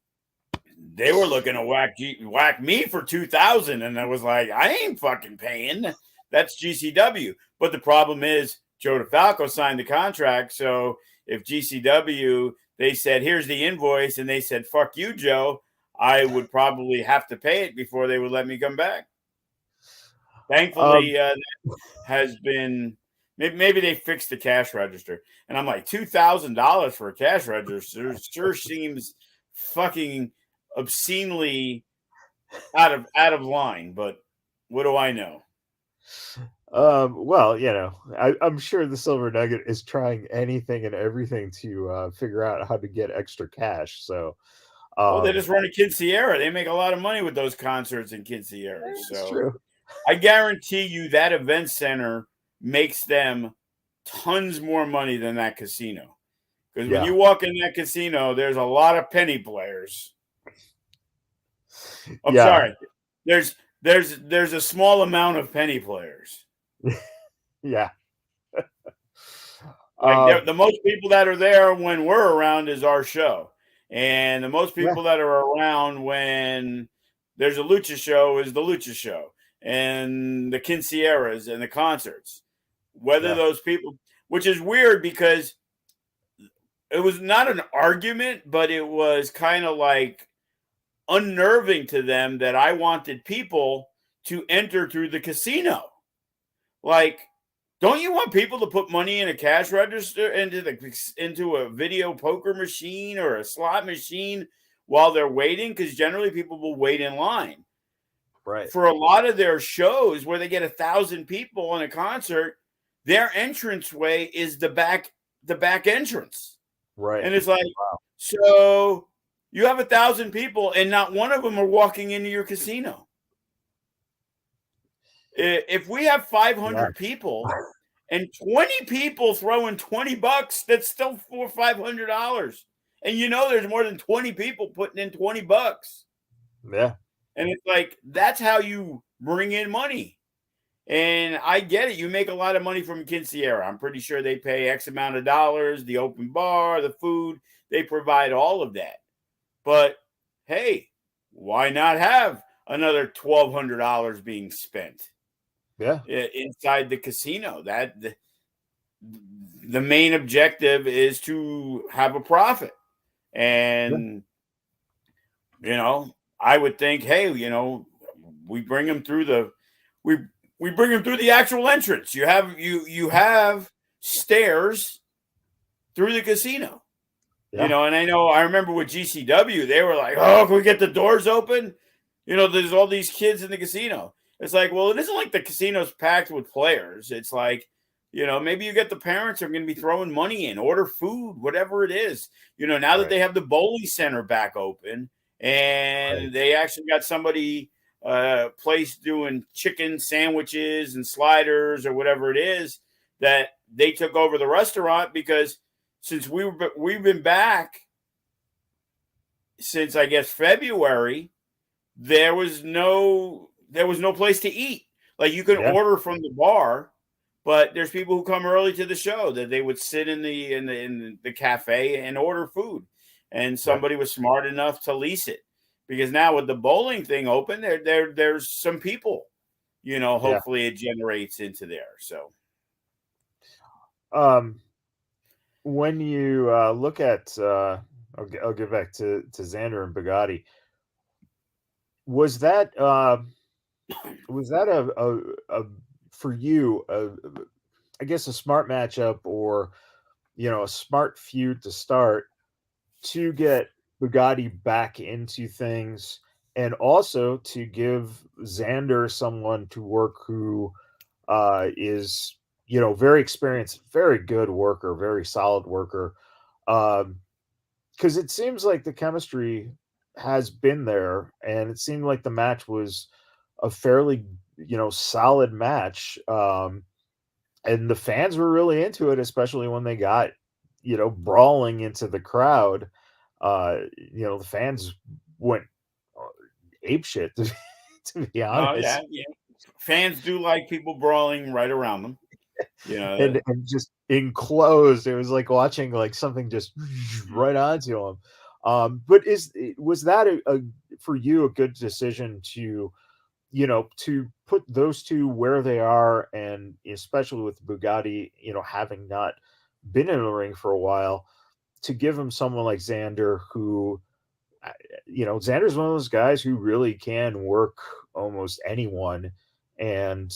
S2: they were looking to whack me for 2,000, and I was like, I ain't fucking paying. That's GCW. But the problem is Joe DeFalco signed the contract, so if GCW they said here's the invoice, and they said fuck you, Joe, I would probably have to pay it before they would let me come back.
S1: Um,
S2: Thankfully, that has been maybe they fixed the cash register, and I'm like $2,000 for a cash register sure seems fucking obscenely out of line. But what do I know?
S1: well, I'm sure the Silver Nugget is trying anything and everything to figure out how to get extra cash. So,
S2: Well, they
S1: um,
S2: just run a quinceañera. They make a lot of money with those concerts and quinceañeras.
S1: it's
S2: So
S1: true.
S2: I guarantee you that event center makes them tons more money than that casino. Because when
S1: Yeah,
S2: you walk in that casino, there's a lot of penny players. I'm
S1: yeah,
S2: sorry. There's a small amount of penny players.
S1: yeah.
S2: Like
S1: Um,
S2: the most people that are there when we're around is our show, and the most
S1: yeah,
S2: people that are around when there's a lucha show is the lucha show, and the quinceañeras and the concerts. Whether
S1: yeah,
S2: those people, which is weird because it was not an argument, but it was kind of like unnerving to them that I wanted people to enter through the casino. Like, don't you want people to put money in a cash register into a video poker machine or a slot machine while they're waiting? Because generally people will wait in line.
S1: right,
S2: For a lot of their shows where they get 1,000 people in a concert, their entranceway is the back entrance.
S1: right.
S2: And it's like,
S1: Wow.
S2: so you have 1,000 people and not one of them are walking into your casino. If we have
S1: Yeah,
S2: 500 people and 20 people throwing $20, that's still $500. And there's more than 20 people putting in $20.
S1: yeah,
S2: And it's like, that's how you bring in money. And I get it. You make a lot of money from quinceañera. I'm pretty sure they pay X amount of dollars, the open bar, the food, they provide all of that. But hey, why not have another $1,200 being spent
S1: yeah,
S2: inside the casino? That the main objective is to have a profit.
S1: yeah,
S2: And I would think, hey, we bring them through we we bring them through the actual entrance. You have stairs through the casino.
S1: yeah,
S2: And I remember with GCW, they were like, "Oh, can we get the doors open?" There's all these kids in the casino. It's like, well, it isn't like the casino's packed with players. It's like, maybe you get the parents are going to be throwing money in, order food, whatever it is. Now that
S1: right,
S2: they have the bowling center back open,
S1: right.
S2: and they actually got somebody place doing chicken sandwiches and sliders or whatever it is, that they took over the restaurant because since we've been back since I guess February, there was no place to eat. Like you can
S1: Yeah,
S2: order from the bar, but there's people who come early to the show that they would sit in the cafe and order food, and
S1: yeah,
S2: somebody was smart enough to lease it because now with the bowling thing open, there's some people.
S1: yeah.
S2: Hopefully it generates into there. So
S1: Um, when you look at, I'll get back to Xander and Bugatti. Was that a for you I guess a smart matchup or a smart feud to start to get Bugatti back into things and also to give Xander someone to work who is very experienced, very good worker, very solid worker. Because it seems like the chemistry has been there, and it seemed like the match was a fairly solid match. And the fans were really into it, especially when they got brawling into the crowd. The fans went ape shit to be
S2: oh yeah,
S1: honest.
S2: yeah. Fans do like people brawling right around them. You know,
S1: and just enclosed. It was like watching like something just
S2: Mhm.
S1: right onto him. But was that for you a good decision to, to put those two where they are, and especially with Bugatti, having not been in the ring for a while, to give him someone like Xander who, uh, Xander's one of those guys who really can work almost anyone, and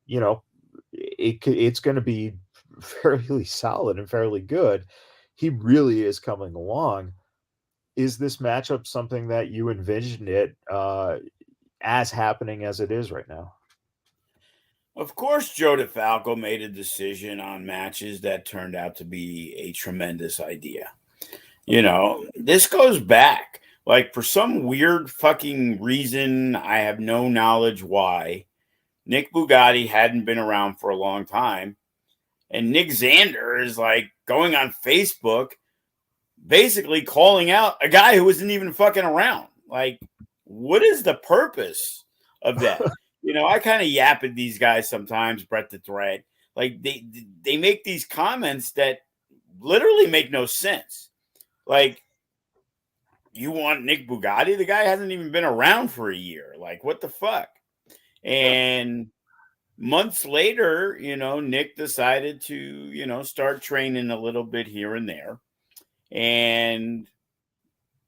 S1: you know, it's going to be fairly solid and fairly good. He really is coming along. Is this matchup something that you envisioned it as happening as it is right now?
S2: of course, Joe DeFalco made a decision on matches that turned out to be a tremendous idea. This goes back. Like, for some weird fucking reason, I have no knowledge why, Nick Bugatti hadn't been around for a long time. And Nick Xander is like going on Facebook, basically calling out a guy who isn't even fucking around. Like, what is the purpose of that? I kind of yap at these guys sometimes, Brett the Thread. Like, they make these comments that literally make no sense. Like, you want Nick Bugatti? The guy hasn't even been around for a year. Like, what the fuck? And months later, Nick decided to, start training a little bit here and there. And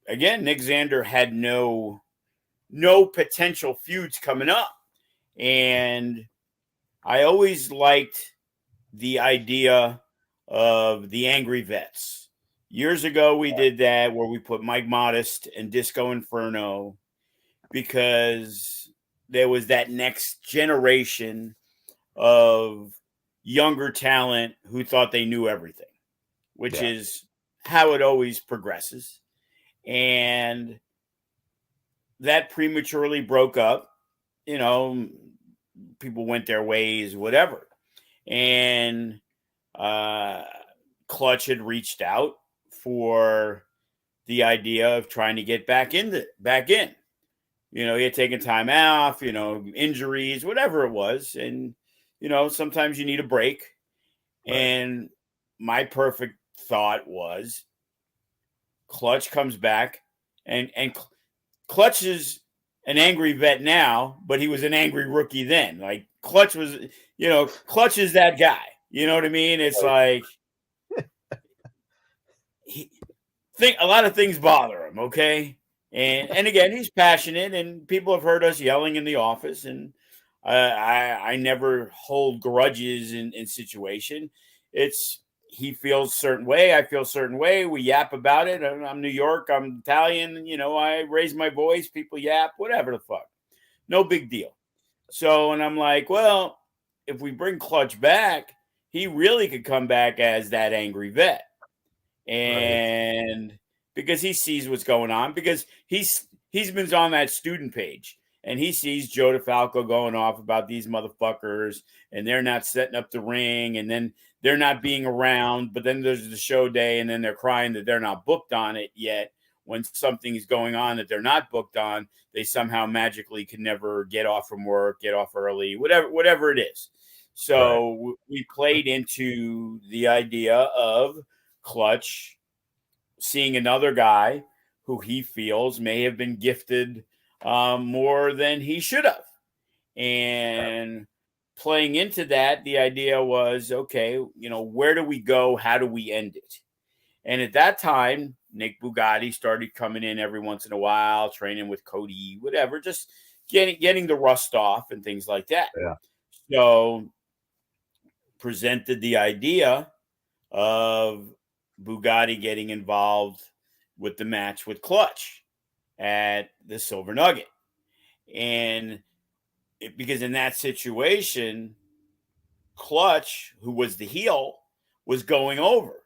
S2: again, Nick Xander had no potential feuds coming up. And I always liked the idea of the Angry Vets. Years ago, we did that where we put Mike Modest and Disco Inferno because there was that next generation of younger talent who thought they knew everything, which
S1: Yeah,
S2: is how it always progresses. And that prematurely broke up. You know, people went their ways, whatever. And uh, Clutch had reached out for the idea of trying to get back in. He had taken time off, injuries, whatever it was. And, sometimes you need a break.
S1: right,
S2: And my perfect thought was Clutch comes back and Clutch is an angry vet now, but he was an angry rookie then. Like Clutch was, Clutch is that guy. You know what I mean? It's
S1: right,
S2: like he, a lot of things bother him, okay? And again, he's passionate, and people have heard us yelling in the office, and I never hold grudges in situation. It's he feels certain way, I feel certain way. We yap about it. I'm New York, I'm Italian. I raise my voice, people yap, whatever the fuck, no big deal. So, and I'm like, well, if we bring Clutch back, he really could come back as that angry vet
S1: right,
S2: and because he sees what's going on, because he's been on that student page and he sees Joe DeFalco going off about these motherfuckers and they're not setting up the ring and then they're not being around, but then there's the show day and then they're crying that they're not booked on it yet. When something is going on that they're not booked on, they somehow magically can never get off from work, get off early, whatever it is.
S1: right,
S2: So we played into the idea of Clutch seeing another guy who he feels may have been gifted more than he should have.
S1: right,
S2: And playing into that, the idea was okay, where do we go? How do we end it? And at that time, Nick Bugatti started coming in every once in a while, training with Cody, whatever, just getting the rust off and things like that.
S1: yeah,
S2: So presented the idea of Bugatti getting involved with the match with Clutch at the Silver Nugget. And because in that situation, Clutch, who was the heel, was going over.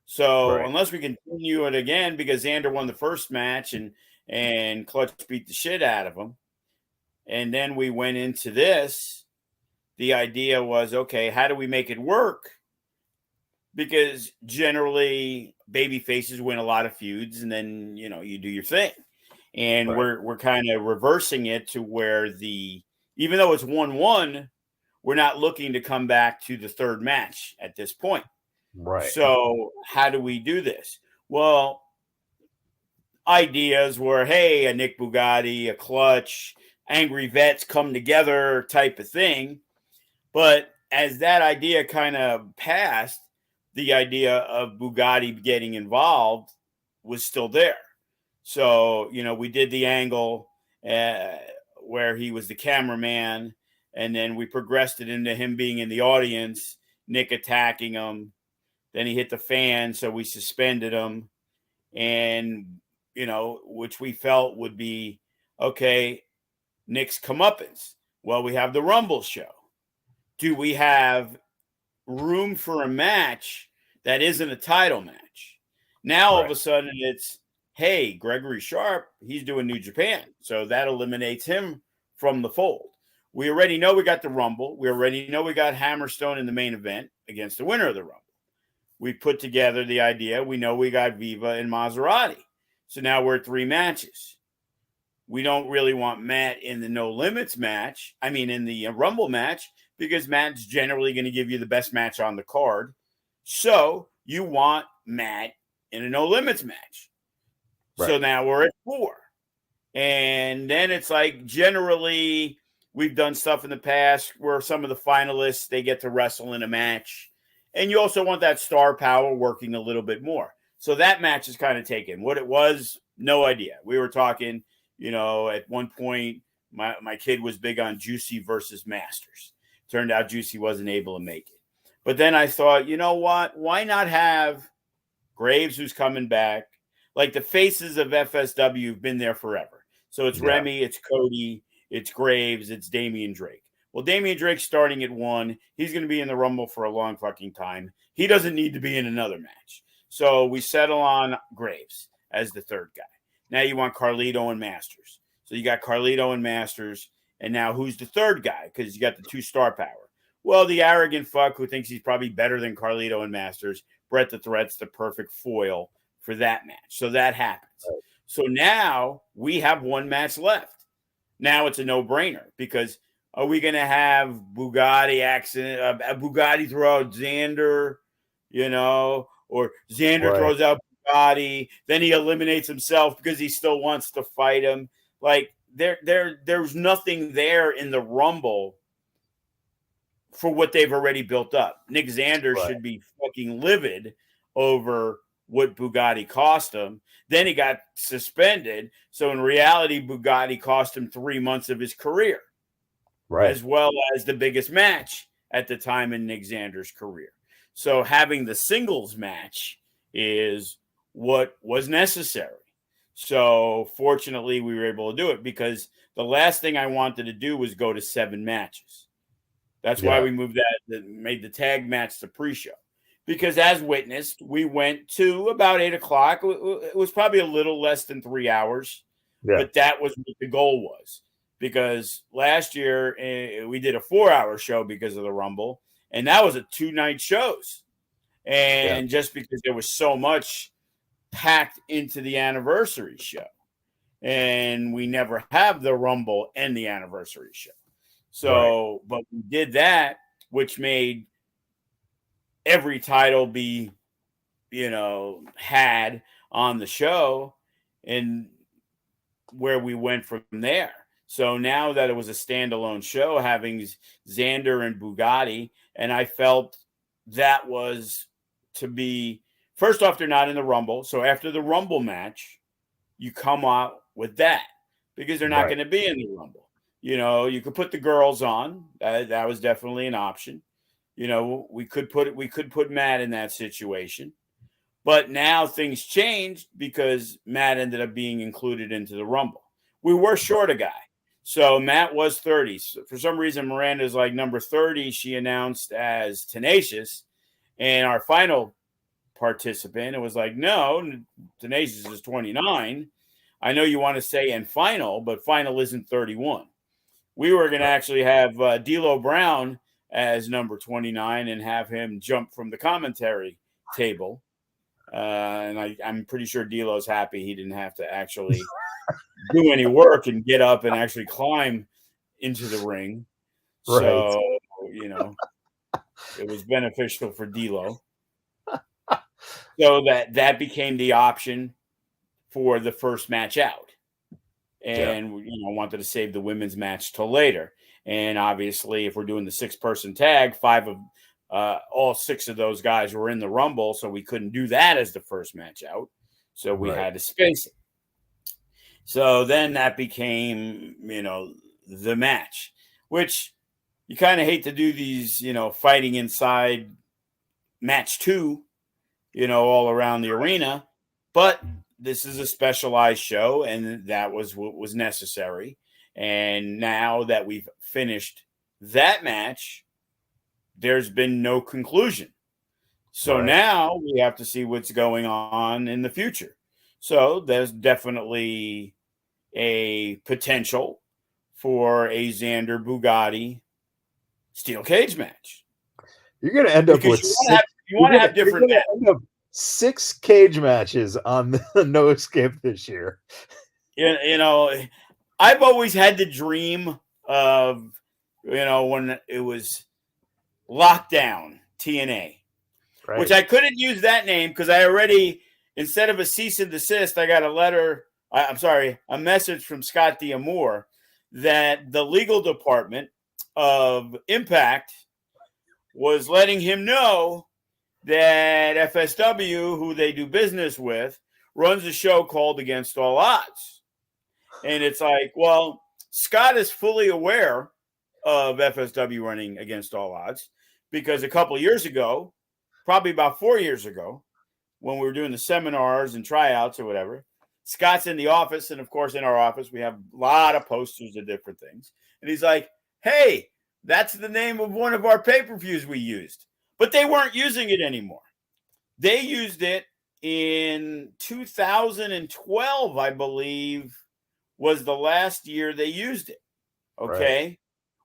S2: So
S1: right,
S2: unless we continue it again, because Xander won the first match and Clutch beat the shit out of him, and then we went into this, the idea was okay, how do we make it work? Because generally baby faces win a lot of feuds and then you do your thing, and
S1: right,
S2: we're kind of reversing it to where the even though it's 1-1, we're not looking to come back to the third match at this point.
S1: Right.
S2: So how do we do this? Well, ideas were, hey, a Nick Bugatti, a Clutch, Angry Vets come together type of thing. But as that idea kind of passed, the idea of Bugatti getting involved was still there. So, we did the angle where he was the cameraman, and then we progressed it into him being in the audience, Nick attacking him. Then he hit the fan, so we suspended him. And, which we felt would be, okay, Nick's comeuppance. Well, we have the Rumble show. Do we have room for a match that isn't a title match? Now, all of a sudden, it's, hey, Gregory Sharp, he's doing New Japan. So that eliminates him from the fold. We already know we got the Rumble. We already know we got Hammerstone in the main event against the winner of the Rumble. We put together the idea. We know we got Viva and Maserati. So now we're at 3 matches. We don't really want Matt in the No Limits match. I mean, in the Rumble match, because Matt's generally going to give you the best match on the card. So you want Matt in a No Limits match. Right. So now we're at 4. And then it's like, generally, we've done stuff in the past where some of the finalists, they get to wrestle in a match. And you also want that star power working a little bit more. So that match is kind of taken. What it was, no idea. We were talking, at one point, my kid was big on Juicy versus Masters. Turned out Juicy wasn't able to make it. But then I thought, you know what? Why not have Graves, who's coming back? Like the faces of FSW have been there forever. So it's Remy, it's Cody, it's Graves, it's Damian Drake. Well, Damian Drake's starting at 1. He's going to be in the Rumble for a long fucking time. He doesn't need to be in another match. So we settle on Graves as the third guy. Now you want Carlito and Masters. So you got Carlito and Masters. And now who's the third guy? Because you got the 2 star power. Well, the arrogant fuck who thinks he's probably better than Carlito and Masters, Bret the Threat's the perfect foil for that match. So that happens. Right. So now we have 1 match left. Now it's a no-brainer because are we going to have Bugatti Bugatti throw out Xander, or Xander throws out Bugatti, then he eliminates himself because he still wants to fight him. Like there's nothing there in the Rumble for what they've already built up. Nick Xander should be fucking livid over what Bugatti cost him. Then he got suspended. So in reality, Bugatti cost him 3 months of his career, as well as the biggest match at the time in Nick Xander's career. So having the singles match is what was necessary. So fortunately, we were able to do it because the last thing I wanted to do was go to 7 matches. That's why we moved made the tag match the pre-show. Because as witnessed, we went to about 8 o'clock. It was probably a little less than 3 hours, but that was what the goal was. Because last year we did a 4-hour show because of the Rumble, and that was a 2-night shows. And just because there was so much packed into the anniversary show, and we never have the Rumble and the anniversary show. So, but we did that, which made every title be, had on the show, and where we went from there. So now that it was a standalone show, having Xander and Bugatti, and I felt that was to be, first off, they're not in the Rumble. So after the Rumble match, you come out with that because they're not going to be in the Rumble. You could put the girls on. That was definitely an option. We could put Matt in that situation. But now things changed because Matt ended up being included into the Rumble. We were short a guy. So Matt was 30. So for some reason, Miranda's like number 30. She announced as Tenacious. And our final participant, it was like, no, Tenacious is 29. I know you want to say and final, but final isn't 31. We were going to actually have D'Lo Brown as number 29 and have him jump from the commentary table. And I'm pretty sure D'Lo's happy he didn't have to actually do any work and get up and actually climb into the ring. So, it was beneficial for D'Lo. So that became the option for the first match out. And, wanted to save the women's match till later. And obviously, if we're doing the 6-person tag, all 6 of those guys were in the Rumble, so we couldn't do that as the first match out. So we had to space it. So then that became, the match, which you kind of hate to do these, fighting inside match 2, all around the arena. But this is a specialized show, and that was what was necessary. And now that we've finished that match, there's been no conclusion. So now we have to see what's going on in the future. So there's definitely a potential for a Xander Bugatti steel cage match.
S1: You're going to end up with
S2: you want to have different matches.
S1: 6 cage matches on the No Escape this year.
S2: I've always had the dream of, when it was Lockdown TNA, which I couldn't use that name because I already, instead of a cease and desist, I got a message from Scott D'Amore that the legal department of Impact was letting him know that FSW, who they do business with, runs a show called Against All Odds. And it's like, well, Scott is fully aware of FSW running Against All Odds because a couple of years ago, probably about 4 years ago, when we were doing the seminars and tryouts or whatever, Scott's in the office. And of course, in our office, we have a lot of posters of different things. And he's like, hey, that's the name of one of our pay-per-views we used. But they weren't using it anymore. They used it in 2012, I believe, was the last year they used it. Okay. Right.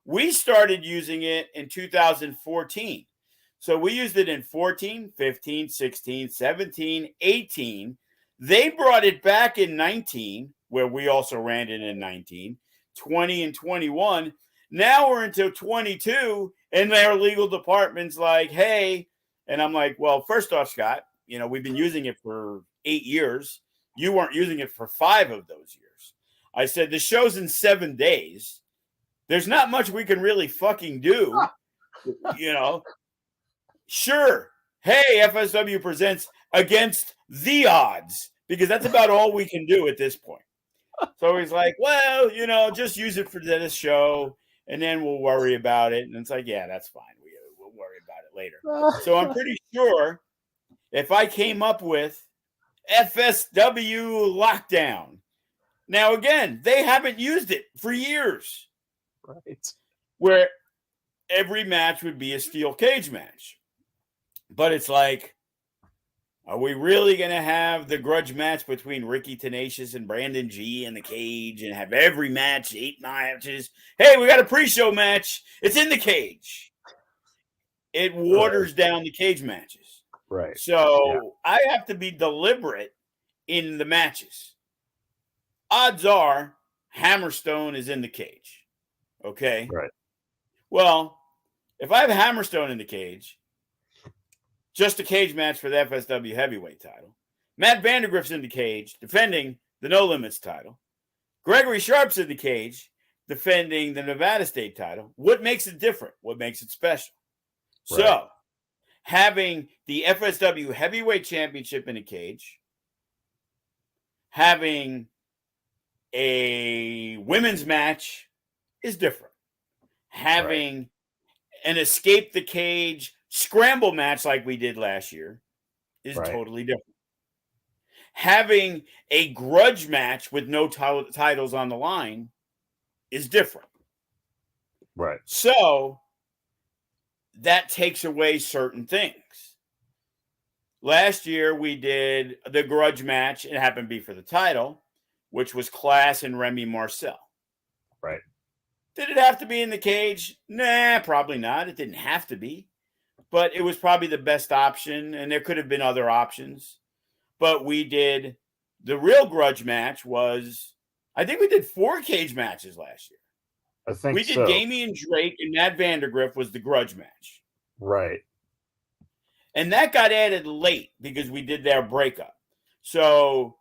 S2: We started using it in 2014. So we used it in 14, 15, 16, 17, 18. They brought it back in 19, where we also ran it in 19, 20 and 21. Now we're into 22, and their legal department's like, hey, and I'm like, well, first off, Scott, we've been using it for 8 years. You weren't using it for 5 of those years. I said, the show's in 7 days. There's not much we can really fucking do, Sure. Hey, FSW presents Against the Odds, because that's about all we can do at this point. So he's like, well, just use it for this show, and then we'll worry about it. And it's like, yeah, that's fine. We'll worry about it later. So I'm pretty sure if I came up with FSW Lockdown, now again, they haven't used it for years.
S1: Right.
S2: Where every match would be a steel cage match. But it's like, are we really going to have the grudge match between Ricky Tenacious and Brandon G in the cage and have every match 8 matches? Hey, we got a pre-show match. It's in the cage. It waters down the cage matches.
S1: Right.
S2: So I have to be deliberate in the matches. Odds are Hammerstone is in the cage. Okay?
S1: Right.
S2: Well, if I have Hammerstone in the cage, just a cage match for the FSW heavyweight title. Matt Vandergrift's in the cage, defending the No Limits title. Gregory Sharp's in the cage, defending the Nevada State title. What makes it different? What makes it special? Right. So, having the FSW heavyweight championship in a cage, having a women's match is different. Having an escape the cage scramble match like we did last year is totally different. Having a grudge match with no titles on the line is different.
S1: Right.
S2: So that takes away certain things. Last year we did the grudge match. It happened to be for the title, which was Class and Remy Marcel.
S1: Right.
S2: Did it have to be in the cage? Nah, probably not. It didn't have to be. But it was probably the best option, and there could have been other options. But we did the real grudge match was, I think we did 4 cage matches last year.
S1: I think
S2: We did
S1: so.
S2: Damian Drake and Matt Vandergriff was the grudge match.
S1: Right.
S2: And that got added late because we did their breakup. So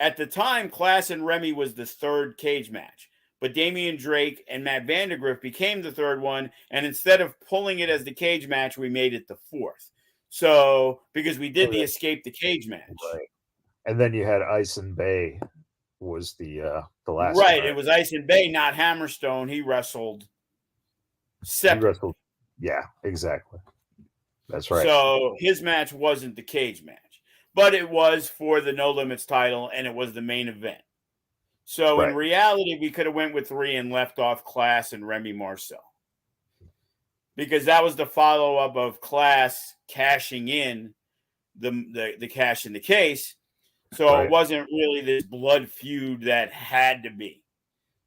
S2: at the time, Class and Remy was the third cage match. But Damian Drake and Matt Vandergriff became the third one. And instead of pulling it as the cage match, we made it the fourth. So because we did
S1: And
S2: the
S1: then,
S2: escape the cage match.
S1: right. And then you had Ice and Bay was the last
S2: Right.
S1: guy.
S2: It was Ice and Bay, not Hammerstone. He wrestled
S1: He
S2: separate.
S1: wrestled. Yeah, exactly. That's right.
S2: So his match wasn't the cage match, but it was for the No Limits title, and it was the main event. So in
S1: Right.
S2: reality, we could have went with 3 and left off Class and Remy Marcel, because that was the follow up of Class cashing in the cash in the case. So
S1: Right.
S2: it wasn't really this blood feud that had to be.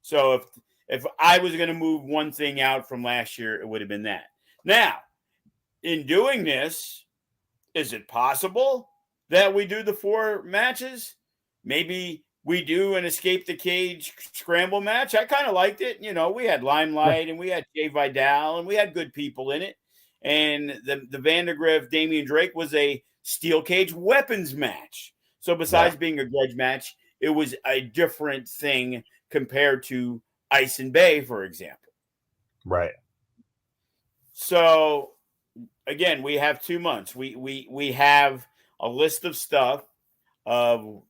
S2: So if I was going to move one thing out from last year, it would have been that. Now, in doing this, is it possible that we do the 4 matches? Maybe we do an escape the cage scramble match. I kind of liked it. You know, we had
S1: Yeah.
S2: Limelight and we had Jay Vidal and we had good people in it. And the Vandergriff Damian Drake was a steel cage weapons match. So besides being a grudge match, it was a different thing compared to Ice and Bay, for example.
S1: Right.
S2: So again, we have 2 months. We have a list of stuff of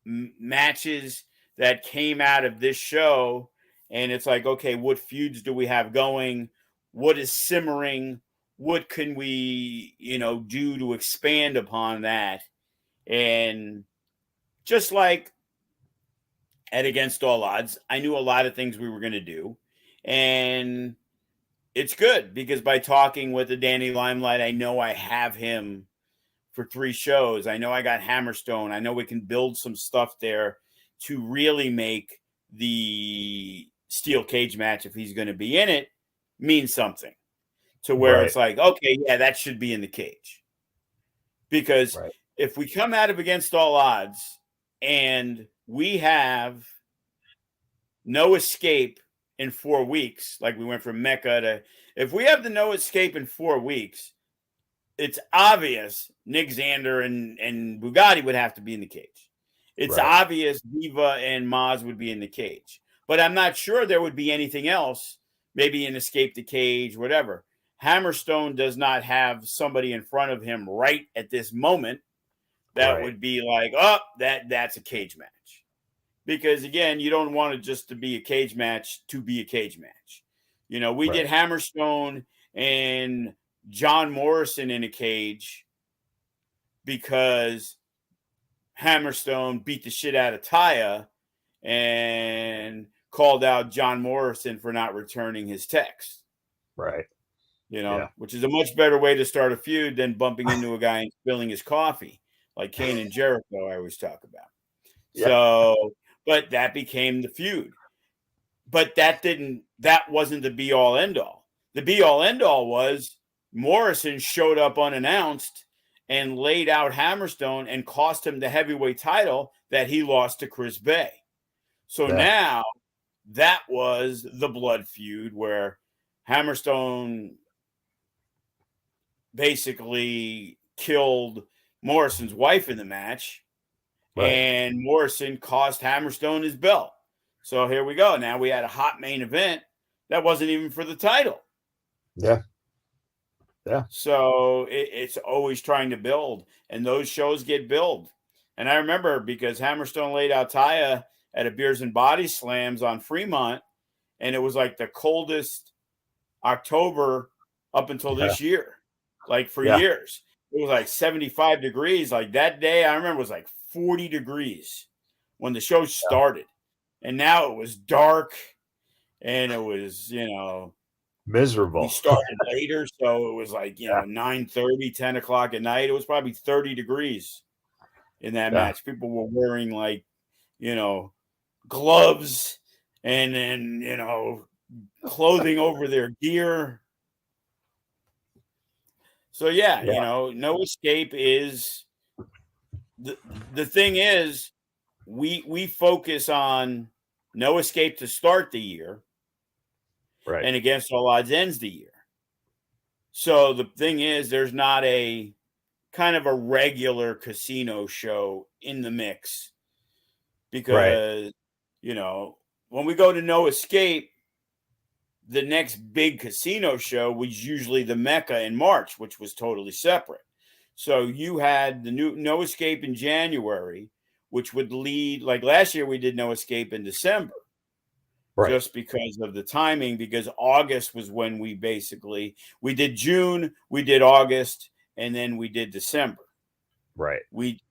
S2: matches that came out of this show, and it's like, okay, what feuds do we have going? What is simmering? What can we, do to expand upon that? And just like at Against All Odds, I knew a lot of things we were going to do, and it's good because by talking with the Danny Limelight, I know I have him for 3 shows. I know I got Hammerstone. I know we can build some stuff there to really make the steel cage match, if he's going to be in it, mean something to where
S1: Right.
S2: it's like, okay, yeah, that should be in the cage. Because
S1: Right.
S2: if we come out of Against All Odds and we have no escape in 4 weeks, like we went from Mecca to, if we have the no escape in 4 weeks, it's obvious Nick Xander and Bugatti would have to be in the cage. It's
S1: Right.
S2: obvious Diva and Maz would be in the cage. But I'm not sure there would be anything else, maybe an escape the cage, whatever. Hammerstone does not have somebody in front of him right at this moment that
S1: Right.
S2: would be like, oh, that's a cage match. Because again, you don't want it just to be a cage match to be a cage match. We did Hammerstone and John Morrison in a cage because Hammerstone beat the shit out of Taya and called out John Morrison for not returning his text.
S1: Right. Yeah.
S2: Which is a much better way to start a feud than bumping into a guy and spilling his coffee, like Kane and Jericho, I always talk about.
S1: Yeah.
S2: So, but that became the feud. But that wasn't the be all end all. The be all end all was Morrison showed up unannounced and laid out Hammerstone and cost him the heavyweight title that he lost to Chris Bay. So now that was the blood feud where Hammerstone basically killed Morrison's wife in the match, and Morrison cost Hammerstone his belt. So here we go. Now we had a hot main event that wasn't even for the title.
S1: Yeah. Yeah.
S2: So it's always trying to build, and those shows get built. And I remember because Hammerstone laid out Taya at a Beers and Body Slams on Fremont, and it was like the coldest October up until this year, like for years. It was like 75 degrees. Like that day, I remember it was like 40 degrees when the show started. And now it was dark and it was,
S1: miserable.
S2: We started later, so it was like 9:30, 10 o'clock at night. It was probably 30 degrees in that match. People were wearing like gloves and then clothing over their gear. So no escape is the thing is we focus on no escape to start the year.
S1: Right.
S2: and Against All Odds ends the year. So the thing is, there's not a kind of a regular casino show in the mix
S1: Right.
S2: because, when we go to No Escape, the next big casino show was usually the Mecca in March, which was totally separate. So you had the new No Escape in January, which would lead, like last year we did No Escape in December,
S1: Right.
S2: just because of the timing, because August was when we did June, we did August, and then we did December.
S1: Right.
S2: We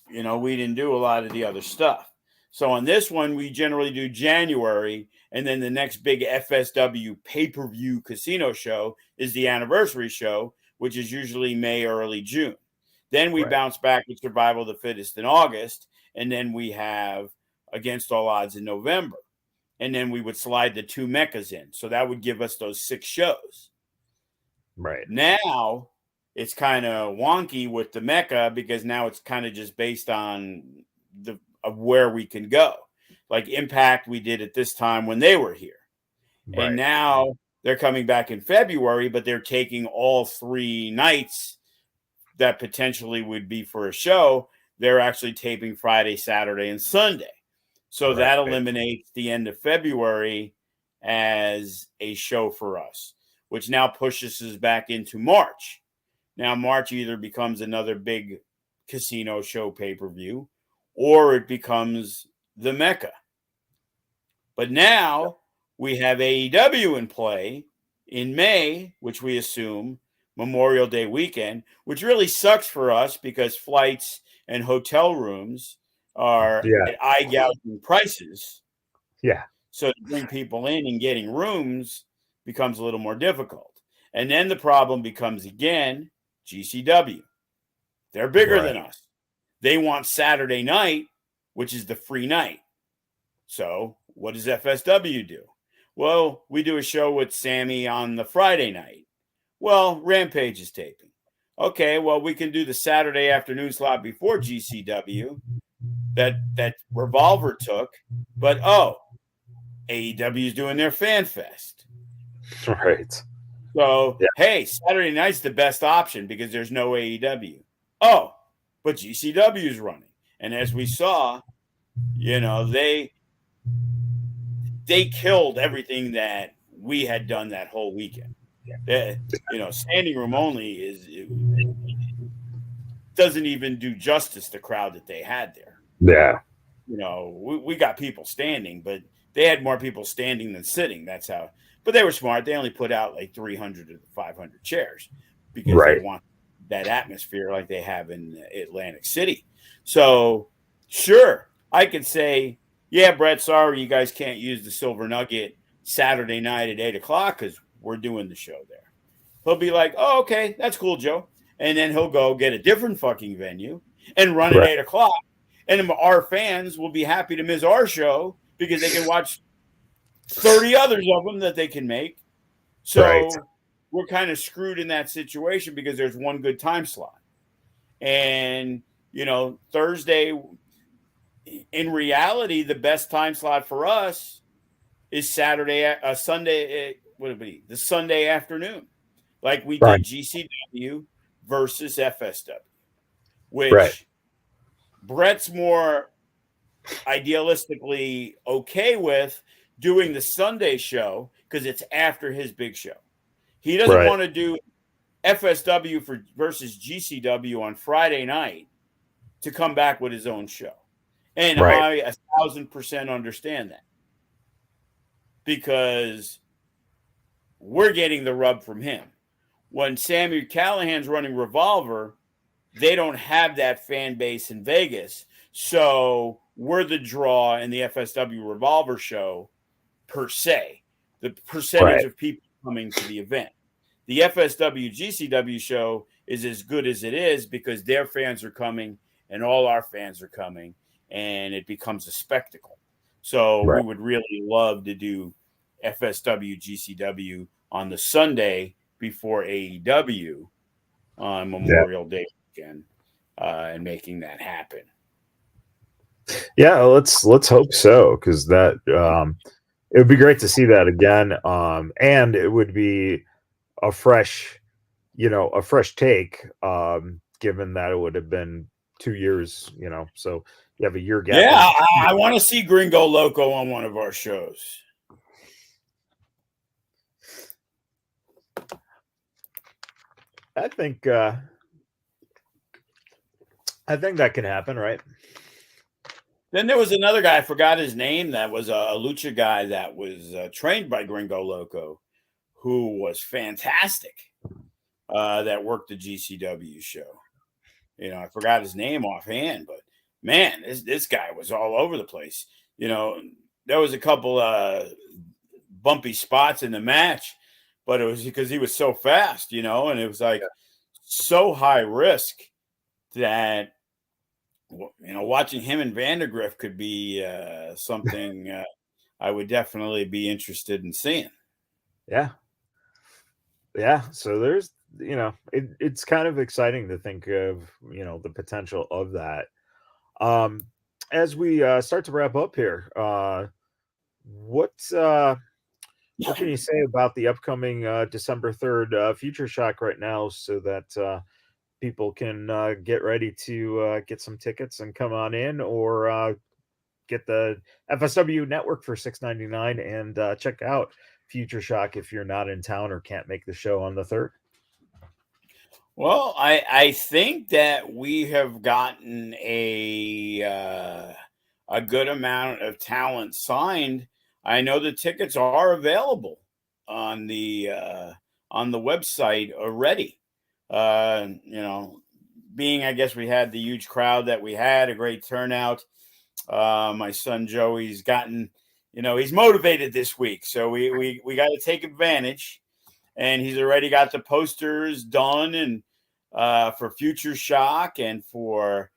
S2: didn't do a lot of the other stuff. So on this one, we generally do January, and then the next big FSW pay-per-view casino show is the anniversary show, which is usually May, early June. Then we
S1: Right.
S2: bounce back with Survival of the Fittest in August, and then we have Against All Odds in November. And then we would slide the 2 Meccas in. So that would give us those 6 shows.
S1: Right.
S2: Now it's kind of wonky with the Mecca because now it's kind of just based on of where we can go. Like Impact, we did at this time when they were here.
S1: Right.
S2: And now they're coming back in February, but they're taking all 3 nights that potentially would be for a show. They're actually taping Friday, Saturday, and Sunday. So that eliminates the end of February as a show for us, which now pushes us back into March. Now, March either becomes another big casino show pay-per-view, or it becomes the Mecca. But now we have AEW in play in May, which we assume Memorial Day weekend, which really sucks for us because flights and hotel rooms are at eye-gouging prices.
S1: Yeah.
S2: So to bring people in and getting rooms becomes a little more difficult. And then the problem becomes, again, GCW. They're bigger than us. They want Saturday night, which is the free night. So what does FSW do? Well, we do a show with Sammy on the Friday night. Well, Rampage is taping. Okay, well, we can do the Saturday afternoon slot before GCW that Revolver took. But, AEW is doing their Fan Fest.
S1: Right.
S2: So, hey, Saturday night's the best option because there's no AEW. Oh, but GCW is running. And as we saw, they killed everything that we had done that whole weekend. Standing room only doesn't even do justice to the crowd that they had there.
S1: Yeah.
S2: We got people standing, but they had more people standing than sitting. That's how. But they were smart. They only put out like 300 to 500 chairs because they want that atmosphere like they have in Atlantic City. So, sure, I could say, yeah, Brett, sorry, you guys can't use the Silver Nugget Saturday night at 8 o'clock because we're doing the show there. He'll be like, oh, okay, that's cool, Joe. And then he'll go get a different fucking venue and run at 8 o'clock. And our fans will be happy to miss our show because they can watch 30 others of them that they can make. So we're kind of screwed in that situation because there's one good time slot. And, Thursday, in reality, the best time slot for us is Sunday, the Sunday afternoon. Like we did GCW versus FSW, which Brett's more idealistically okay with doing the Sunday show because it's after his big show. He doesn't want to do FSW versus GCW on Friday night to come back with his own show. And I 1,000% understand that because we're getting the rub from him. When Sammy Callahan's running Revolver, they don't have that fan base in Vegas. So we're the draw in the FSW Revolver show per se, the percentage of people coming to the event. The FSW GCW show is as good as it is because their fans are coming and all our fans are coming and it becomes a spectacle. So we would really love to do FSW GCW on the Sunday before AEW on Memorial Day weekend and making that happen.
S1: Yeah, let's hope so because that it would be great to see that again. And it would be a fresh, a fresh take, given that it would have been 2 years, so you have a year gap.
S2: Yeah, I want to see Gringo Loco on one of our shows.
S1: I think that can happen, right?
S2: Then there was another guy, I forgot his name, that was a lucha guy that was trained by Gringo Loco, who was fantastic, that worked the GCW show. I forgot his name offhand, but man, this guy was all over the place. There was a couple bumpy spots in the match, but it was because he was so fast, and it was like so high risk that watching him and Vandergriff could be something I would definitely be interested in seeing.
S1: Yeah. So there's, it's kind of exciting to think of, the potential of that. As we start to wrap up here, what can you say about the upcoming December 3rd Future Shock right now, so that people can get ready to get some tickets and come on in, or get the FSW network for $6.99 and check out Future Shock if you're not in town or can't make the show on the 3rd?
S2: Well, I think that we have gotten a good amount of talent signed. I know the tickets are available on the website already. Being, I guess, we had the huge crowd that we had, a great turnout. My son Joey's gotten, he's motivated this week, so we got to take advantage. And he's already got the posters done, and for Future Shock and for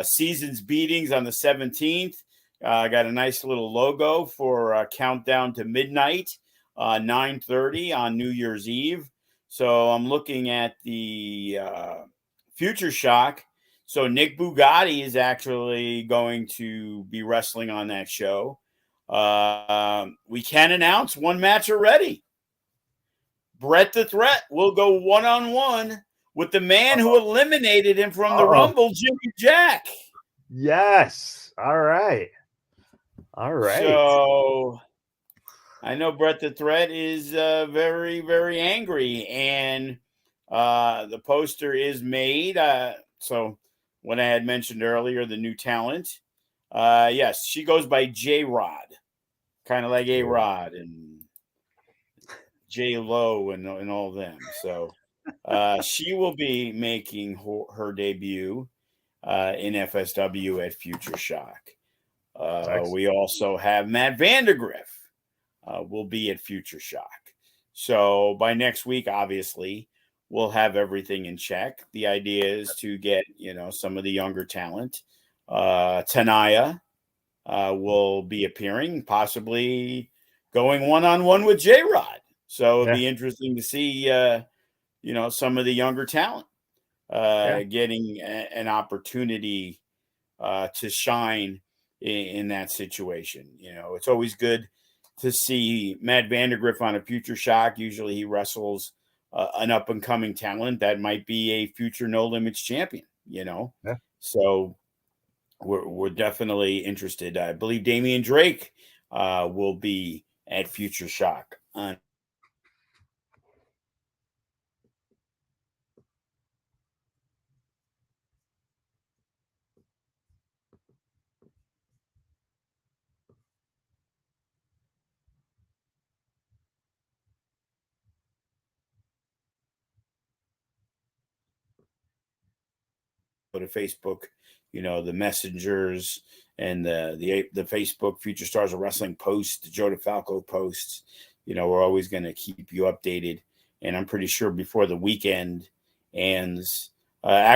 S2: Seasons Beatings on the 17th. I got a nice little logo for Countdown to Midnight, 9:30 on New Year's Eve. So I'm looking at the Future Shock. So Nick Bugatti is actually going to be wrestling on that show. We can announce one match already. Bret the Threat will go one-on-one with the man who eliminated him from the Rumble, Jimmy Jack.
S1: Yes. All right.
S2: So I know Bret the Threat is very, very angry, and the poster is made. So what I had mentioned earlier, the new talent. Yes, she goes by J-Rod, kind of like A-Rod and J-Lo and all of them. So she will be making her debut in FSW at Future Shock. We also have Matt Vandergriff will be at Future Shock. So by next week, obviously, we'll have everything in check. The idea is to get, some of the younger talent. Tanaya will be appearing, possibly going one-on-one with J-Rod. So it'll be interesting to see, some of the younger talent getting an opportunity to shine in that situation. It's always good to see Matt Vandergriff on a Future Shock. Usually he wrestles an up-and-coming talent that might be a future No Limits champion, So we're definitely interested. I believe Damian Drake will be at Future Shock on to Facebook, the messengers and the Facebook Future Stars of Wrestling posts, the Joe DeFalco posts. We're always going to keep you updated, and I'm pretty sure before the weekend ends, one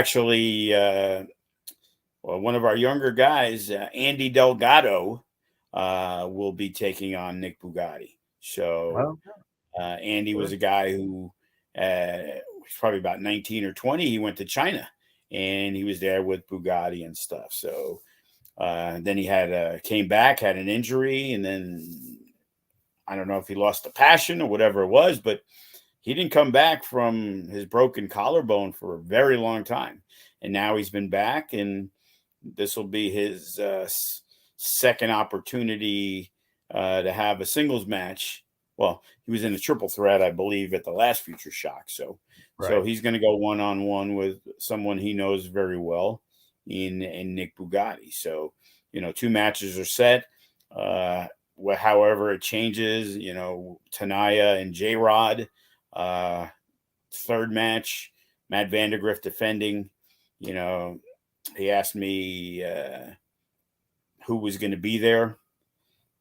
S2: of our younger guys, Andy Delgado, will be taking on Nick Bugatti. So Andy was a guy who was probably about 19 or 20. He went to China, and he was there with Bugatti and stuff. So then he came back, had an injury, and then I don't know if he lost the passion or whatever it was, but he didn't come back from his broken collarbone for a very long time. And now he's been back, and this will be his second opportunity to have a singles match. Well, he was in a triple threat, I believe, at the last Future Shock. So
S1: Right.
S2: he's going to go one-on-one with someone he knows very well in Nick Bugatti. So, 2 matches are set. However it changes, Tanaya and J-Rod. Third match, Matt Vandergrift defending. He asked me who was going to be there,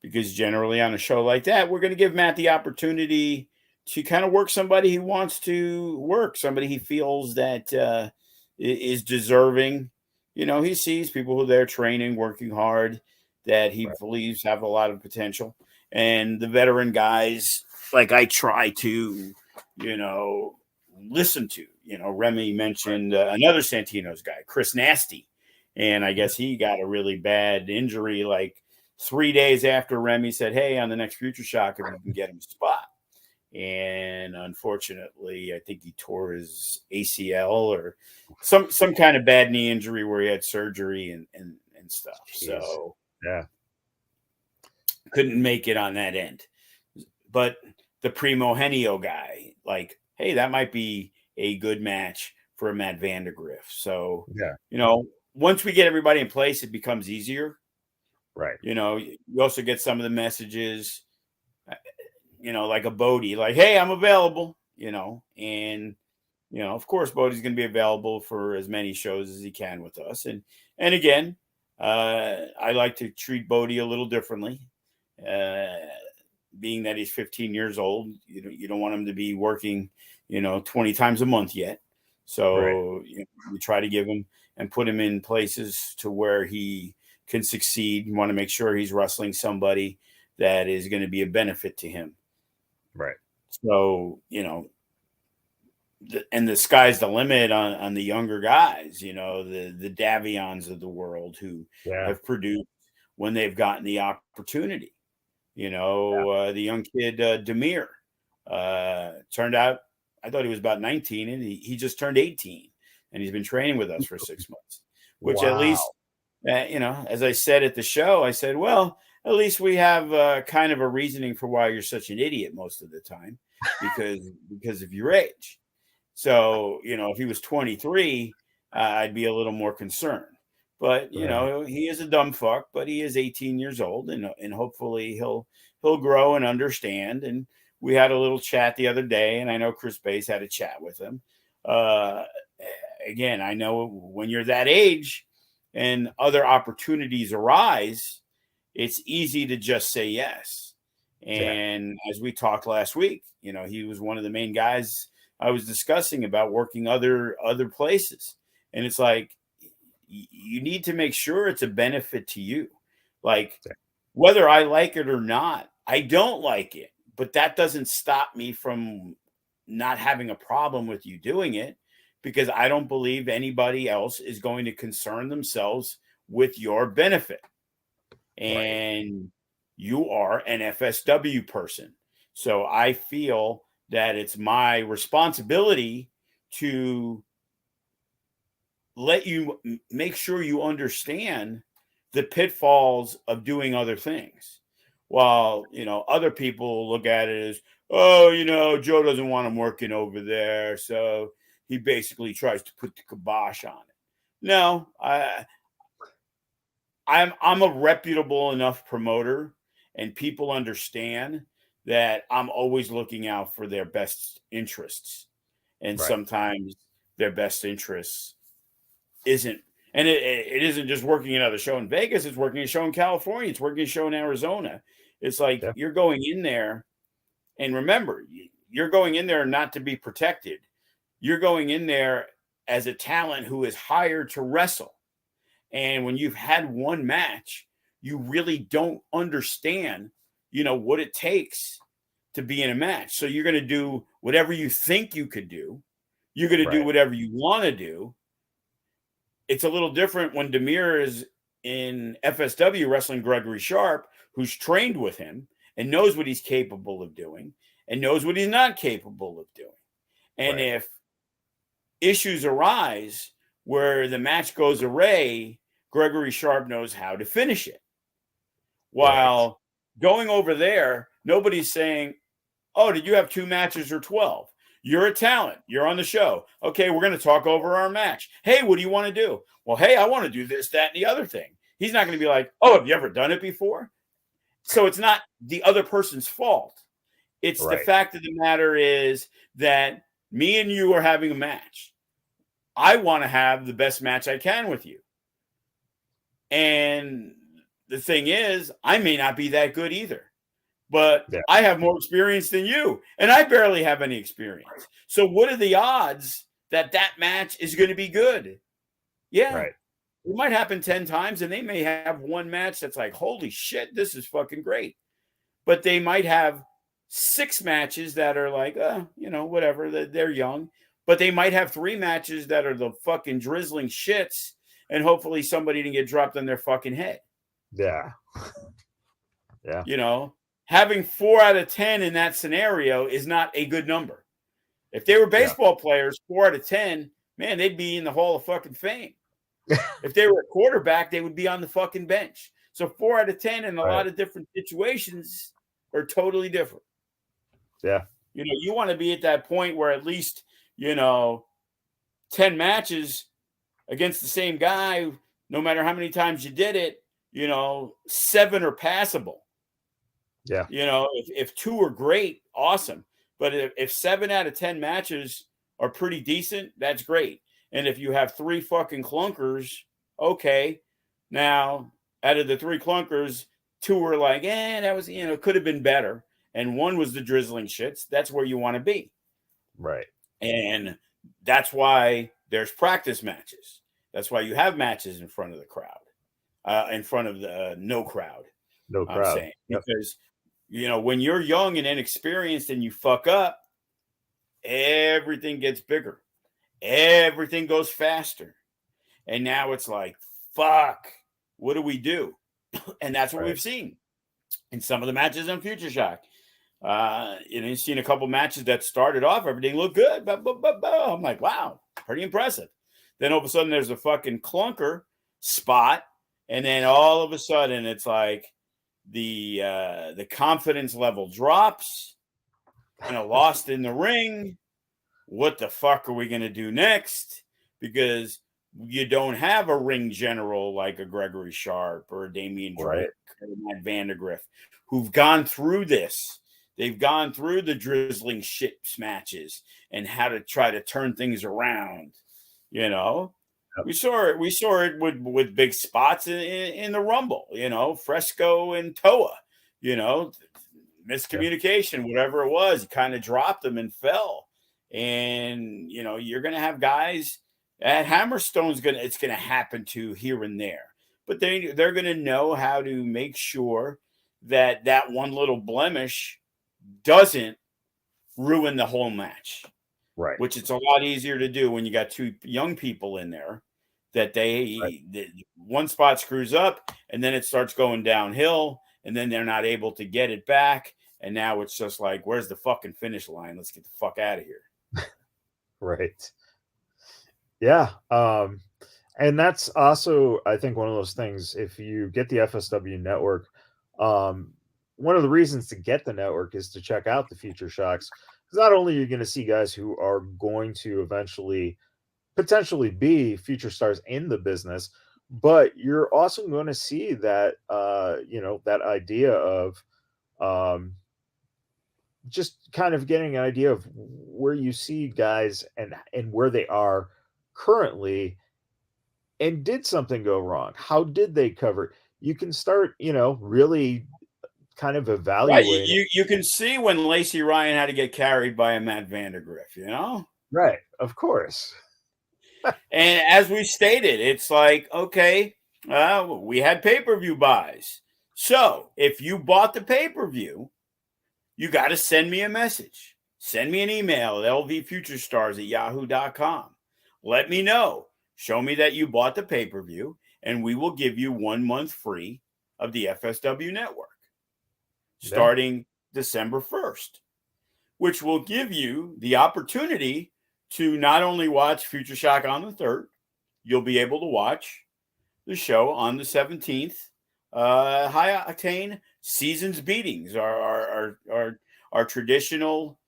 S2: because generally on a show like that, we're going to give Matt the opportunity to kind of work somebody he wants to work, somebody he feels that is deserving. He sees people who they're training, working hard, that he believes have a lot of potential. And the veteran guys, like I try to, listen to. Remy mentioned another Santino's guy, Chris Nasty. And I guess he got a really bad injury like 3 days after Remy said, hey, on the next Future Shock, if you can get him a spot. And unfortunately, I think he tore his ACL or some kind of bad knee injury where he had surgery and stuff.
S1: Jeez.
S2: So
S1: yeah,
S2: couldn't make it on that end. But the Primo Henio guy, like, hey, that might be a good match for a Matt Vandergrift. So, once we get everybody in place, it becomes easier.
S1: Right.
S2: You also get some of the messages, like a Bodie, like, hey, I'm available, and, of course, Bodie's going to be available for as many shows as he can with us. And again, I like to treat Bodie a little differently, being that he's 15 years old. You don't want him to be working, 20 times a month yet. So we try to give him and put him in places to where he can succeed. You want to make sure he's wrestling somebody that is going to be a benefit to him.
S1: Right.
S2: So, and the sky's the limit on the younger guys, the Davions of the world who have produced when they've gotten the opportunity. The young kid, Demir, turned out, I thought he was about 19, and he just turned 18, and he's been training with us for 6 months, which at least, as I said at the show, I said, well, at least we have kind of a reasoning for why you're such an idiot most of the time, because of your age. So, if he was 23, I'd be a little more concerned. But, he is a dumb fuck, but he is 18 years old, and hopefully he'll grow and understand. And we had a little chat the other day, and I know Chris Bays had a chat with him. Again, I know when you're that age and other opportunities arise, it's easy to just say yes. And as we talked last week, he was one of the main guys I was discussing about working other places. And it's like, you need to make sure it's a benefit to you. Like, whether I like it or not, I don't like it, but that doesn't stop me from not having a problem with you doing it, because I don't believe anybody else is going to concern themselves with your benefit. And you are an FSW person. So I feel that it's my responsibility to let you make sure you understand the pitfalls of doing other things. While, other people look at it as, oh, Joe doesn't want him working over there, so he basically tries to put the kibosh on it. No, I'm a reputable enough promoter, and people understand that I'm always looking out for their best interests. And sometimes their best interests isn't, and it isn't just working another show in Vegas, it's working a show in California, it's working a show in Arizona. It's like you're going in there, and remember, you're going in there not to be protected. You're going in there as a talent who is hired to wrestle. And when you've had one match, you really don't understand, what it takes to be in a match. So you're going to do whatever you think you could do. You're going to do whatever you want to do. It's a little different when Demir is in FSW wrestling Gregory Sharp, who's trained with him and knows what he's capable of doing and knows what he's not capable of doing. And
S1: Right.
S2: if issues arise where the match goes awry, Gregory Sharp knows how to finish it.
S1: Right.
S2: While going over there, nobody's saying, oh, did you have 2 matches or 12? You're a talent. You're on the show. Okay, we're going to talk over our match. Hey, what do you want to do? Well, hey, I want to do this, that, and the other thing. He's not going to be like, oh, have you ever done it before? So it's not the other person's fault. It's the
S1: Right.
S2: fact of the matter is that me and you are having a match. I want to have the best match I can with you. And the thing is, I may not be that good either, but
S1: Yeah.
S2: I have more experience than you, and I barely have any experience. So what are the odds that that match is going to be good? Yeah,
S1: Right.
S2: it might happen 10 times, and they may have one match that's like, holy shit, this is fucking great. But they might have 6 matches that are like, whatever, they're young. But they might have 3 matches that are the fucking drizzling shits, and hopefully somebody didn't get dropped on their fucking head.
S1: Yeah. Yeah.
S2: Having 4 out of 10 in that scenario is not a good number. If they were baseball players, 4 out of 10, man, they'd be in the Hall of fucking Fame. If they were a quarterback, they would be on the fucking bench. So 4 out of 10 in a lot of different situations are totally different.
S1: Yeah.
S2: You want to be at that point where at least, 10 matches against the same guy, no matter how many times you did it, 7 are passable.
S1: Yeah.
S2: If 2 are great, awesome. But if 7 out of 10 matches are pretty decent, that's great. And if you have 3 fucking clunkers, okay. Now, out of the 3 clunkers, 2 were like, that was, could have been better. And 1 was the drizzling shits. That's where you want to be.
S1: Right.
S2: And that's why there's practice matches. That's why you have matches in front of the crowd, in front of the no crowd.
S1: No
S2: I'm
S1: crowd.
S2: saying because when you're young and inexperienced and you fuck up, everything gets bigger, everything goes faster, and now it's like, fuck, what do we do? And that's what we've seen in some of the matches on Future Shock. You've seen a couple matches that started off, everything looked good. I'm like, wow, pretty impressive. Then all of a sudden there's a fucking clunker spot. And then all of a sudden it's like the confidence level drops, lost in the ring. What the fuck are we going to do next? Because you don't have a ring general like a Gregory Sharp or a Damian Drake or Matt Vandergriff who've gone through this. They've gone through the drizzling shit matches and how to try to turn things around. We saw it with big spots in the Rumble. Fresco and Toa. Miscommunication, whatever it was, he kind of dropped them and fell. And you're gonna have guys at Hammerstone's it's gonna happen to here and there, but they're gonna know how to make sure that one little blemish doesn't ruin the whole match.
S1: Right.
S2: Which it's a lot easier to do when you got 2 young people in there that one spot screws up and then it starts going downhill and then they're not able to get it back. And now it's just like, where's the fucking finish line? Let's get the fuck out of here.
S1: Right. Yeah. And that's also, I think, one of those things. If you get the FSW network, one of the reasons to get the network is to check out the Future Shocks. Because not only are you going to see guys who are going to eventually potentially be future stars in the business, but you're also going to see that, that idea of just kind of getting an idea of where you see guys and where they are currently, and did something go wrong? How did they cover? You can start, really kind of evaluating.
S2: Right. You can see when Lacey Ryan had to get carried by a Matt Vandergriff,
S1: Right. Of course.
S2: And as we stated, it's like, okay, we had pay-per-view buys. So if you bought the pay-per-view, you got to send me a message. Send me an email at lvfuturestars@yahoo.com. Let me know. Show me that you bought the pay-per-view, and we will give you 1 month free of the FSW network.
S1: Yeah.
S2: starting December 1st, which will give you the opportunity to not only watch Future Shock on the 3rd, you'll be able to watch the show on the 17th. High Octane Seasons Beatings, our traditional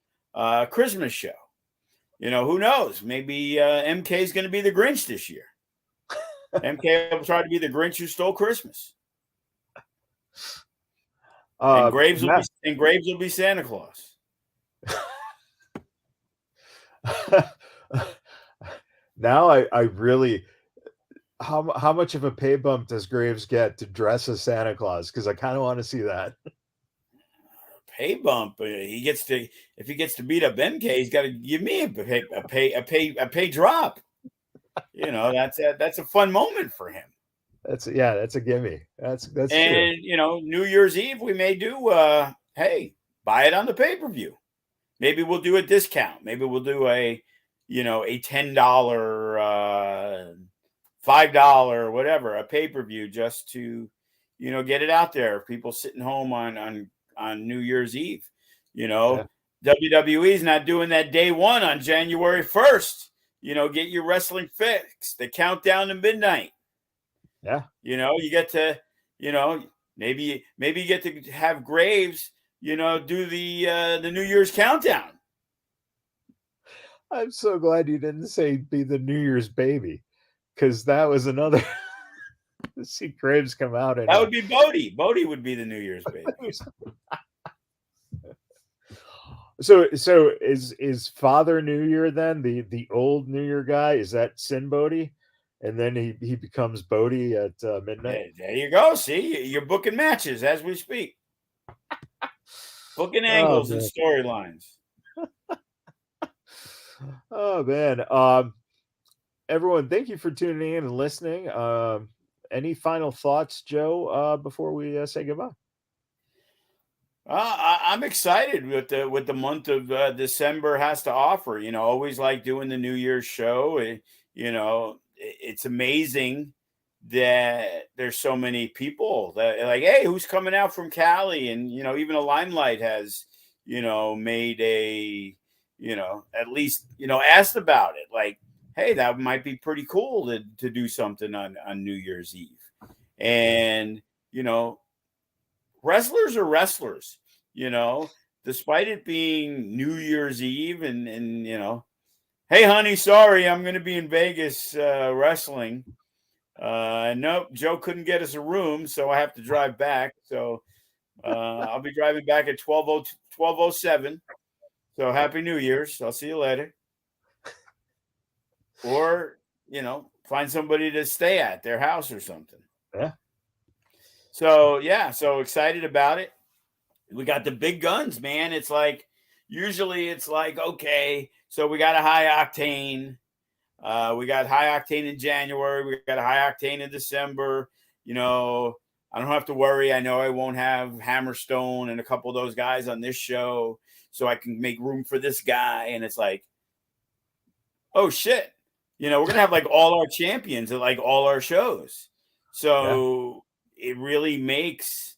S2: Christmas show. Who knows? Maybe MK is going to be the Grinch this year. MK will try to be the Grinch who stole Christmas, and Graves will
S1: Yeah.
S2: be Santa Claus.
S1: Now I really how much of a pay bump does Graves get to dress as Santa Claus? Because I kind of want to see that.
S2: Pay bump. If he gets to beat up MK, he's got to give me a pay drop. That's a fun moment for him.
S1: That's a gimme. That's true.
S2: And New Year's Eve we may do hey, buy it on the pay-per-view. Maybe we'll do a discount. Maybe we'll do a $10, $5, whatever, a pay-per-view just to get it out there. People sitting home on New Year's Eve.
S1: Yeah.
S2: WWE's not doing that day one on January 1st. Get your wrestling fix. The countdown to midnight.
S1: Yeah.
S2: You get to, maybe you get to have Graves, do the New Year's countdown.
S1: I'm so glad you didn't say be the New Year's baby, because that was another. See Graves come out and
S2: that would be Bodie. Bodie would be the New Year's baby.
S1: So is Father New Year then the old New Year guy? Is that Sin Bodie? And then he becomes Bodie at midnight.
S2: There you go. See, you're booking matches as we speak. Booking angles and storylines.
S1: Oh man. Everyone, thank you for tuning in and listening. Any final thoughts, Joe, before we say goodbye?
S2: I'm excited with the month of December has to offer. Always like doing the New Year's show. It's amazing that there's so many people that like, hey, who's coming out from Cali? And even a Limelight has made a at least asked about it. Like, hey, that might be pretty cool to do something on New Year's Eve. And wrestlers are wrestlers, despite it being New Year's Eve and hey, honey, sorry, I'm going to be in Vegas wrestling. Nope, Joe couldn't get us a room, so I have to drive back. So I'll be driving back at 12:07. So happy New Year's. I'll see you later. Or, find somebody to stay at their house or something.
S1: Yeah.
S2: So, so excited about it. We got the big guns, man. It's like, usually it's like, okay, so we got a High Octane. We got High Octane in January. We got a High Octane in December. I don't have to worry. I know I won't have Hammerstone and a couple of those guys on this show, so I can make room for this guy. And it's like, oh, shit. We're going to have like all our champions at like all our shows. So it really makes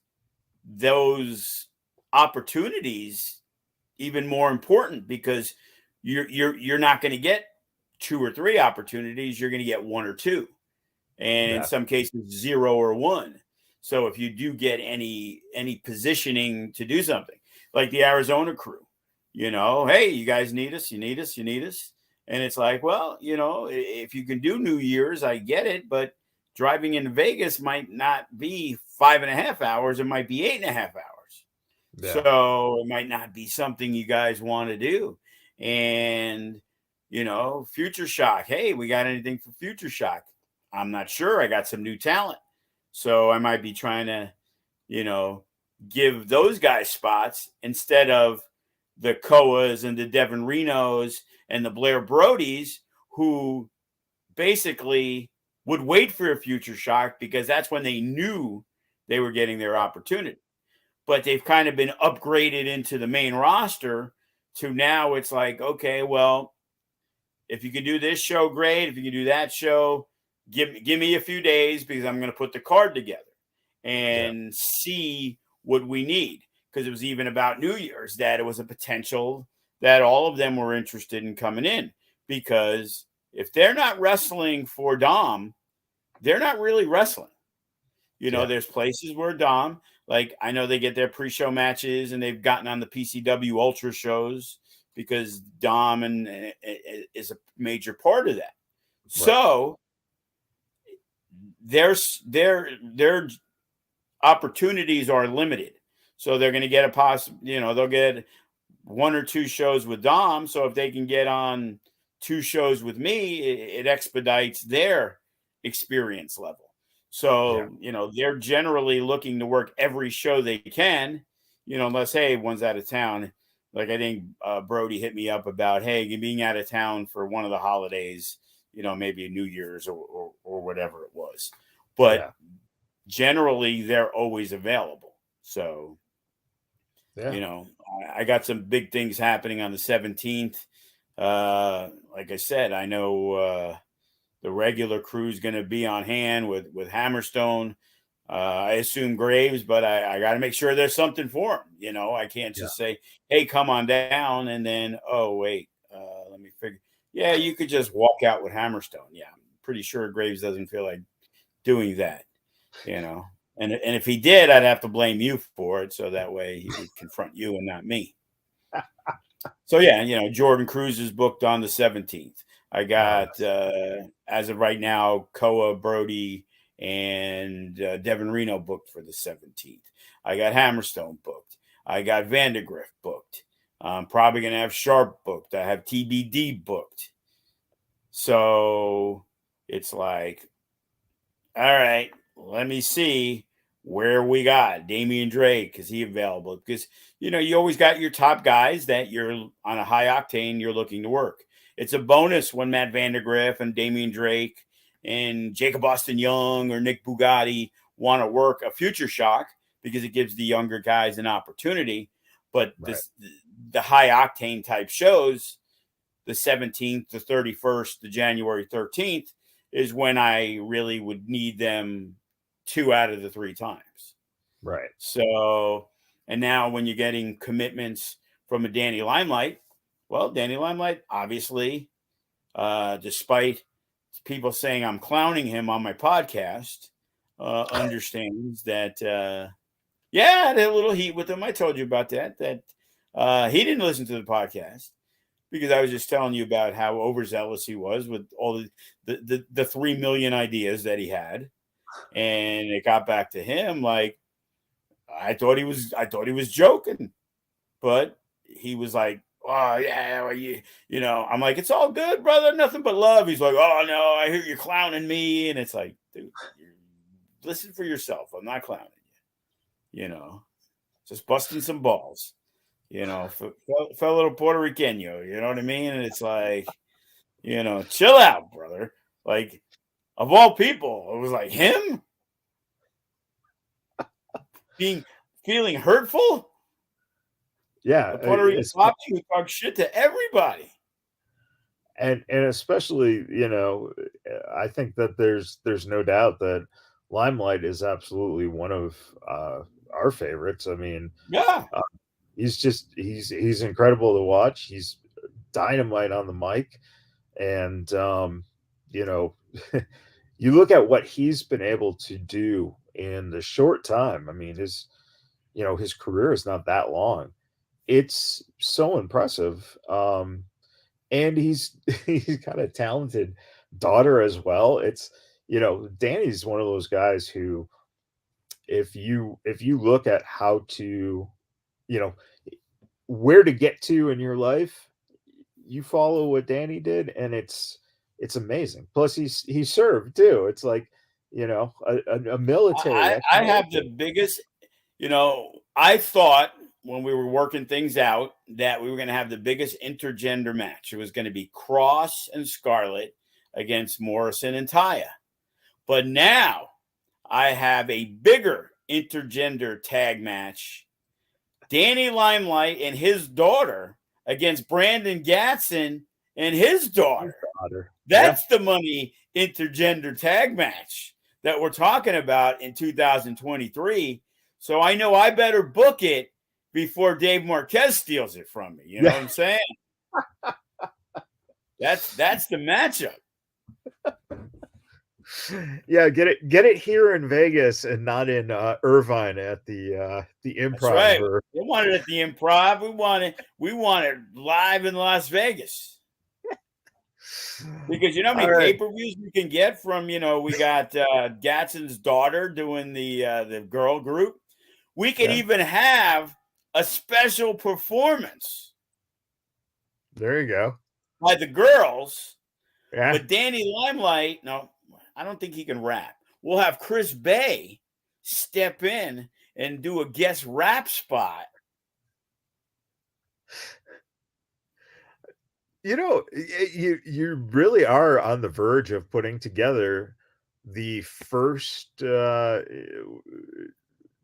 S2: those opportunities even more important, because you're not going to get 2 or 3 opportunities. You're going to get 1 or 2, and in some cases 0 or 1. So if you do get any positioning to do something like the Arizona crew, hey, you guys need us, you need us. And it's like, well, if you can do New Year's, I get it, but driving into Vegas might not be 5.5 hours. It might be 8.5 hours. Yeah. So it might not be something you guys want to do. And, Future Shock. Hey, we got anything for Future Shock? I'm not sure. I got some new talent. So I might be trying to, give those guys spots instead of the Koas and the Devin Renos and the Blair Brodies, who basically would wait for a Future Shock because that's when they knew they were getting their opportunity. But they've kind of been upgraded into the main roster to now it's like, okay, well, if you can do this show, great. If you can do that show, give me a few days, because I'm going to put the card together and see what we need. because it was even about New Year's, that it was a potential that all of them were interested in coming in, because if they're not wrestling for Dom, they're not really wrestling.
S1: Yeah.
S2: There's places where Dom, like, I know they get their pre-show matches and they've gotten on the PCW Ultra shows because Dom is a major part of that.
S1: Right.
S2: So their opportunities are limited. So they're going to get they'll get 1 or 2 shows with Dom. So if they can get on 2 shows with me, it expedites their experience level. So, they're generally looking to work every show they can, unless, hey, one's out of town. Like, I think Brody hit me up about, hey, being out of town for one of the holidays, maybe New Year's or whatever it was. But generally, they're always available. So, I got some big things happening on the 17th. Like I said, I know the regular crew is going to be on hand with Hammerstone. I assume Graves, but I got to make sure there's something for him. I can't just say, hey, come on down. And then, oh, wait, let me figure. Yeah, you could just walk out with Hammerstone. Yeah, I'm pretty sure Graves doesn't feel like doing that, And if he did, I'd have to blame you for it. So that way he would confront you and not me. So, yeah, Jordan Cruz is booked on the 17th. I got, as of right now, Koa, Brody, and Devin Reno booked for the 17th. I got Hammerstone booked. I got Vandergrift booked. I'm probably going to have Sharp booked. I have TBD booked. So it's like, all right, let me see where we got Damian Drake. Is he available? Because, you always got your top guys that you're on a high octane, you're looking to work. It's a bonus when Matt Vandergriff and Damian Drake and Jacob Austin Young or Nick Bugatti want to work a Future Shock, because it gives the younger guys an opportunity. But the high octane type shows, the 17th, the 31st, the January 13th, is when I really would need them 2 out of the 3 times.
S1: Right.
S2: So, and now when you're getting commitments from a Danny Limelight, well, Danny Limelight, obviously, despite people saying I'm clowning him on my podcast, understands that, I had a little heat with him. I told you about that he didn't listen to the podcast because I was just telling you about how overzealous he was with all the 3 million ideas that he had. And it got back to him. Like, I thought he was joking, but he was like, oh yeah, well, I'm like, it's all good, brother, nothing but love. He's like, oh no, I hear you clowning me. And it's like, dude, listen for yourself. I'm not clowning you, just busting some balls, fell little Puerto Rican, you know what I mean? And it's like, chill out, brother. Like, of all people, it was like him feeling hurtful.
S1: Yeah,
S2: The Puerto Rican pop would talk shit to everybody.
S1: And especially, I think that there's no doubt that Limelight is absolutely one of our favorites. I mean, he's incredible to watch. He's dynamite on the mic, and you look at what he's been able to do in the short time. I mean, his career is not that long. It's so impressive. And he's got a talented daughter as well. It's Danny's one of those guys who, if you look at how to, where to get to in your life, you follow what Danny did, and it's amazing. Plus, he served too. It's like a military.
S2: I have the biggest. I thought when we were working things out that we were going to have the biggest intergender match. It was going to be Cross and Scarlett against Morrison and Taya. But now I have a bigger intergender tag match. Danny Limelight and his daughter against Brandon Gatson and his daughter. That's the money intergender tag match that we're talking about in 2023. So I know I better book it before Dave Marquez steals it from me. You know
S1: Yeah.
S2: what I'm saying? That's the matchup.
S1: Yeah, get it here in Vegas and not in Irvine at the
S2: That's
S1: Improv.
S2: right. We want it at the Improv. We want it live in Las Vegas. Because you know how many pay-per-views we can get from, we got Gadsden's daughter doing the girl group. We could even have a special performance.
S1: There you go.
S2: By the girls.
S1: Yeah.
S2: But Danny Limelight, no, I don't think he can rap. We'll have Chris Bay step in and do a guest rap spot.
S1: You really are on the verge of putting together the first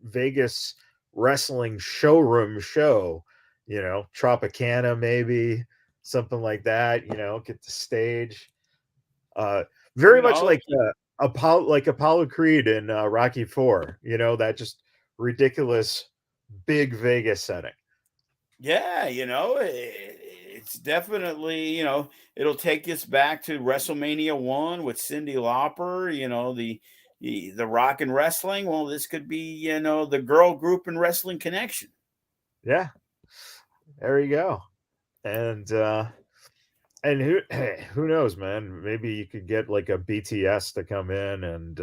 S1: Vegas wrestling showroom show. Tropicana, maybe something like that. Get the stage. Very much like Apollo Creed in Rocky IV. That just ridiculous big Vegas setting.
S2: Yeah, it's definitely, it'll take us back to WrestleMania 1 with Cyndi Lauper, the rock and wrestling. Well, this could be, the girl group and wrestling connection.
S1: Yeah. There you go. And who knows, man? Maybe you could get like a BTS to come in and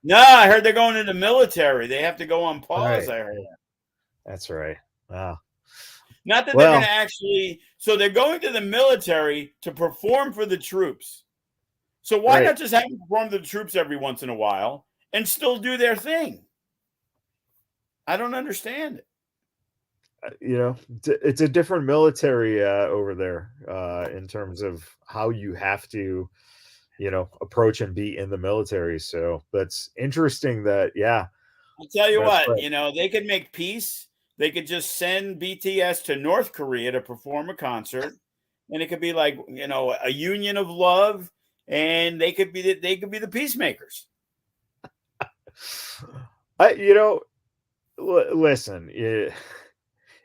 S2: no, I heard they're going into the military. They have to go on pause,
S1: right.
S2: I heard.
S1: That's right. Wow.
S2: Not that they're going to actually. So they're going to the military to perform for the troops. So why not just have them perform for the troops every once in a while and still do their thing? I don't understand it.
S1: It's a different military over there in terms of how you have to, approach and be in the military. So that's interesting that,
S2: I'll tell you what, they could make peace. They could just send BTS to North Korea to perform a concert, and it could be like, a union of love, and they could be the peacemakers.
S1: Listen,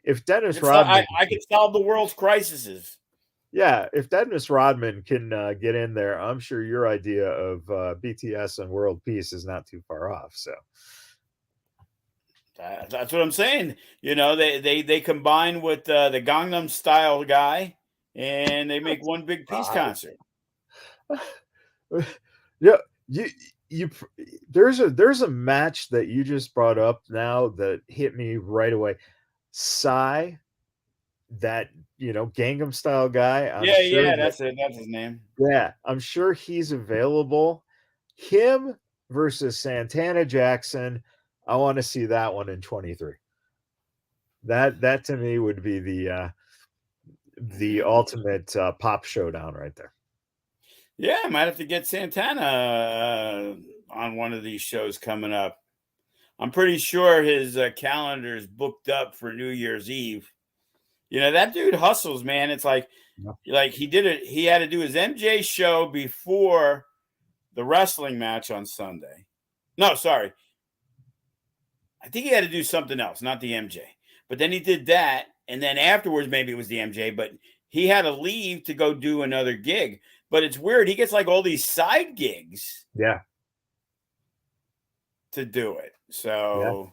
S1: if Dennis Rodman,
S2: I could solve the world's crises.
S1: Yeah, if Dennis Rodman can get in there, I'm sure your idea of BTS and world peace is not too far off. So
S2: that's what I'm saying. They combine with the Gangnam Style guy, and they make one big peace concert.
S1: Yeah, there's a match that you just brought up now that hit me right away. Psy, that Gangnam Style guy.
S2: That's it. That's his name.
S1: Yeah, I'm sure he's available. Him versus Santana Jackson. I want to see that one in 23. That to me would be the ultimate pop showdown right there.
S2: Yeah, I might have to get Santana on one of these shows coming up. I'm pretty sure his calendar is booked up for New Year's Eve. That dude hustles, man. It's like he did it. He had to do his MJ show before the wrestling match on Sunday. No, sorry. I think he had to do something else, not the MJ. But then he did that, and then afterwards, maybe it was the MJ, but he had to leave to go do another gig. But it's weird. He gets like all these side gigs.
S1: Yeah.
S2: To do it. So.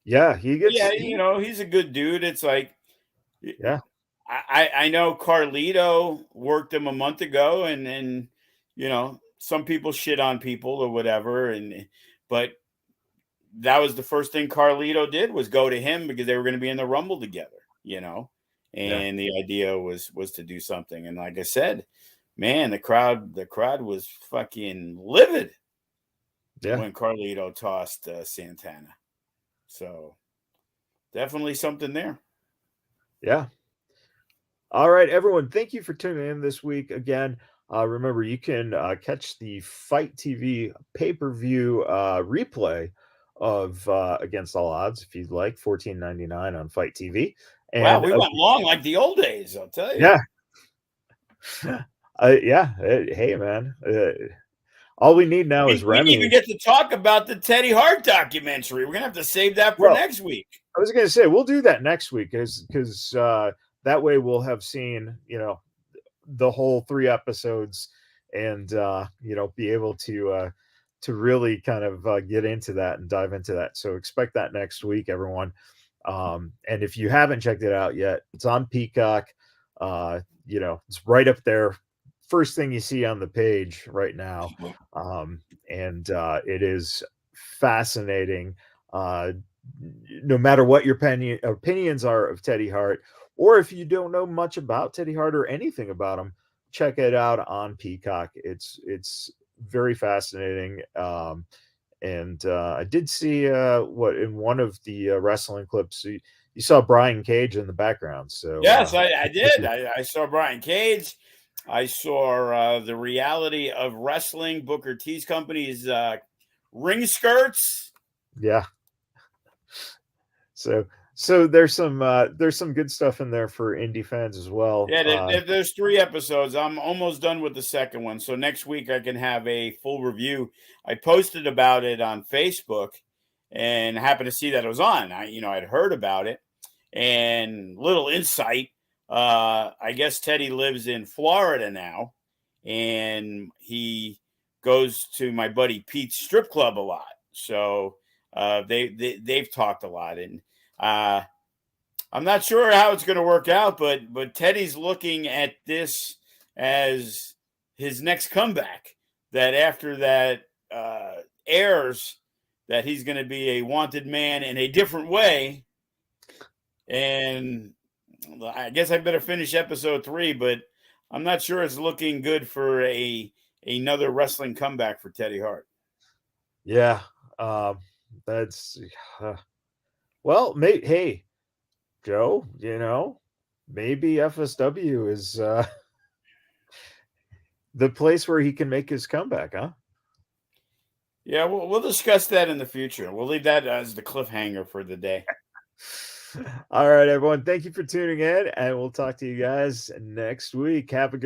S1: Yeah, he gets.
S2: Yeah, he's a good dude. It's like.
S1: Yeah.
S2: I know Carlito worked him a month ago, and some people shit on people or whatever, but that was the first thing Carlito did was go to him because they were going to be in the Rumble together, and the idea was to do something. And like I said, man, the crowd was fucking livid when Carlito tossed Santana. So definitely something there.
S1: Yeah. All right, everyone. Thank you for tuning in this week again. Remember, you can catch the Fight TV pay-per-view replay of Against All Odds if you'd like, $14.99 on Fight TV. And,
S2: wow, we went long like the old days, I'll tell you.
S1: Yeah. Hey, man. All we need now is
S2: We didn't even
S1: Remy.
S2: get to talk about the Teddy Hart documentary. We're gonna have to save that for
S1: Well,
S2: next week.
S1: I was going to say we'll do that next week because that way we'll have seen the whole 3 episodes and be able to really kind of get into that and dive into that. So expect that next week, everyone. And if you haven't checked it out yet, it's on Peacock. It's right up there. First thing you see on the page right now. And it is fascinating. No matter what your opinions are of Teddy Hart, or if you don't know much about Teddy Hart or anything about him, check it out on Peacock. It's very fascinating. And I did see what in one of the wrestling clips you saw Brian Cage in the background. So
S2: Yes, I did. I saw Brian Cage. I saw the reality of wrestling, Booker T's company's ring skirts.
S1: yeah. So there's some good stuff in there for indie fans as well.
S2: Yeah, there's 3 episodes. I'm almost done with the second one. So next week I can have a full review. I posted about it on Facebook and happened to see that it was on. I'd heard about it. And little insight, I guess Teddy lives in Florida now, and he goes to my buddy Pete's strip club a lot. So they've talked a lot, and I'm not sure how it's going to work out, but Teddy's looking at this as his next comeback. That after that airs, that he's going to be a wanted man in a different way. And I guess I better finish episode 3, but I'm not sure it's looking good for another wrestling comeback for Teddy Hart.
S1: Yeah, that's well. Hey, Joe, maybe FSW is the place where he can make his comeback, huh?
S2: Yeah, we'll discuss that in the future. We'll leave that as the cliffhanger for the day.
S1: All right, everyone. Thank you for tuning in, and we'll talk to you guys next week. Have a good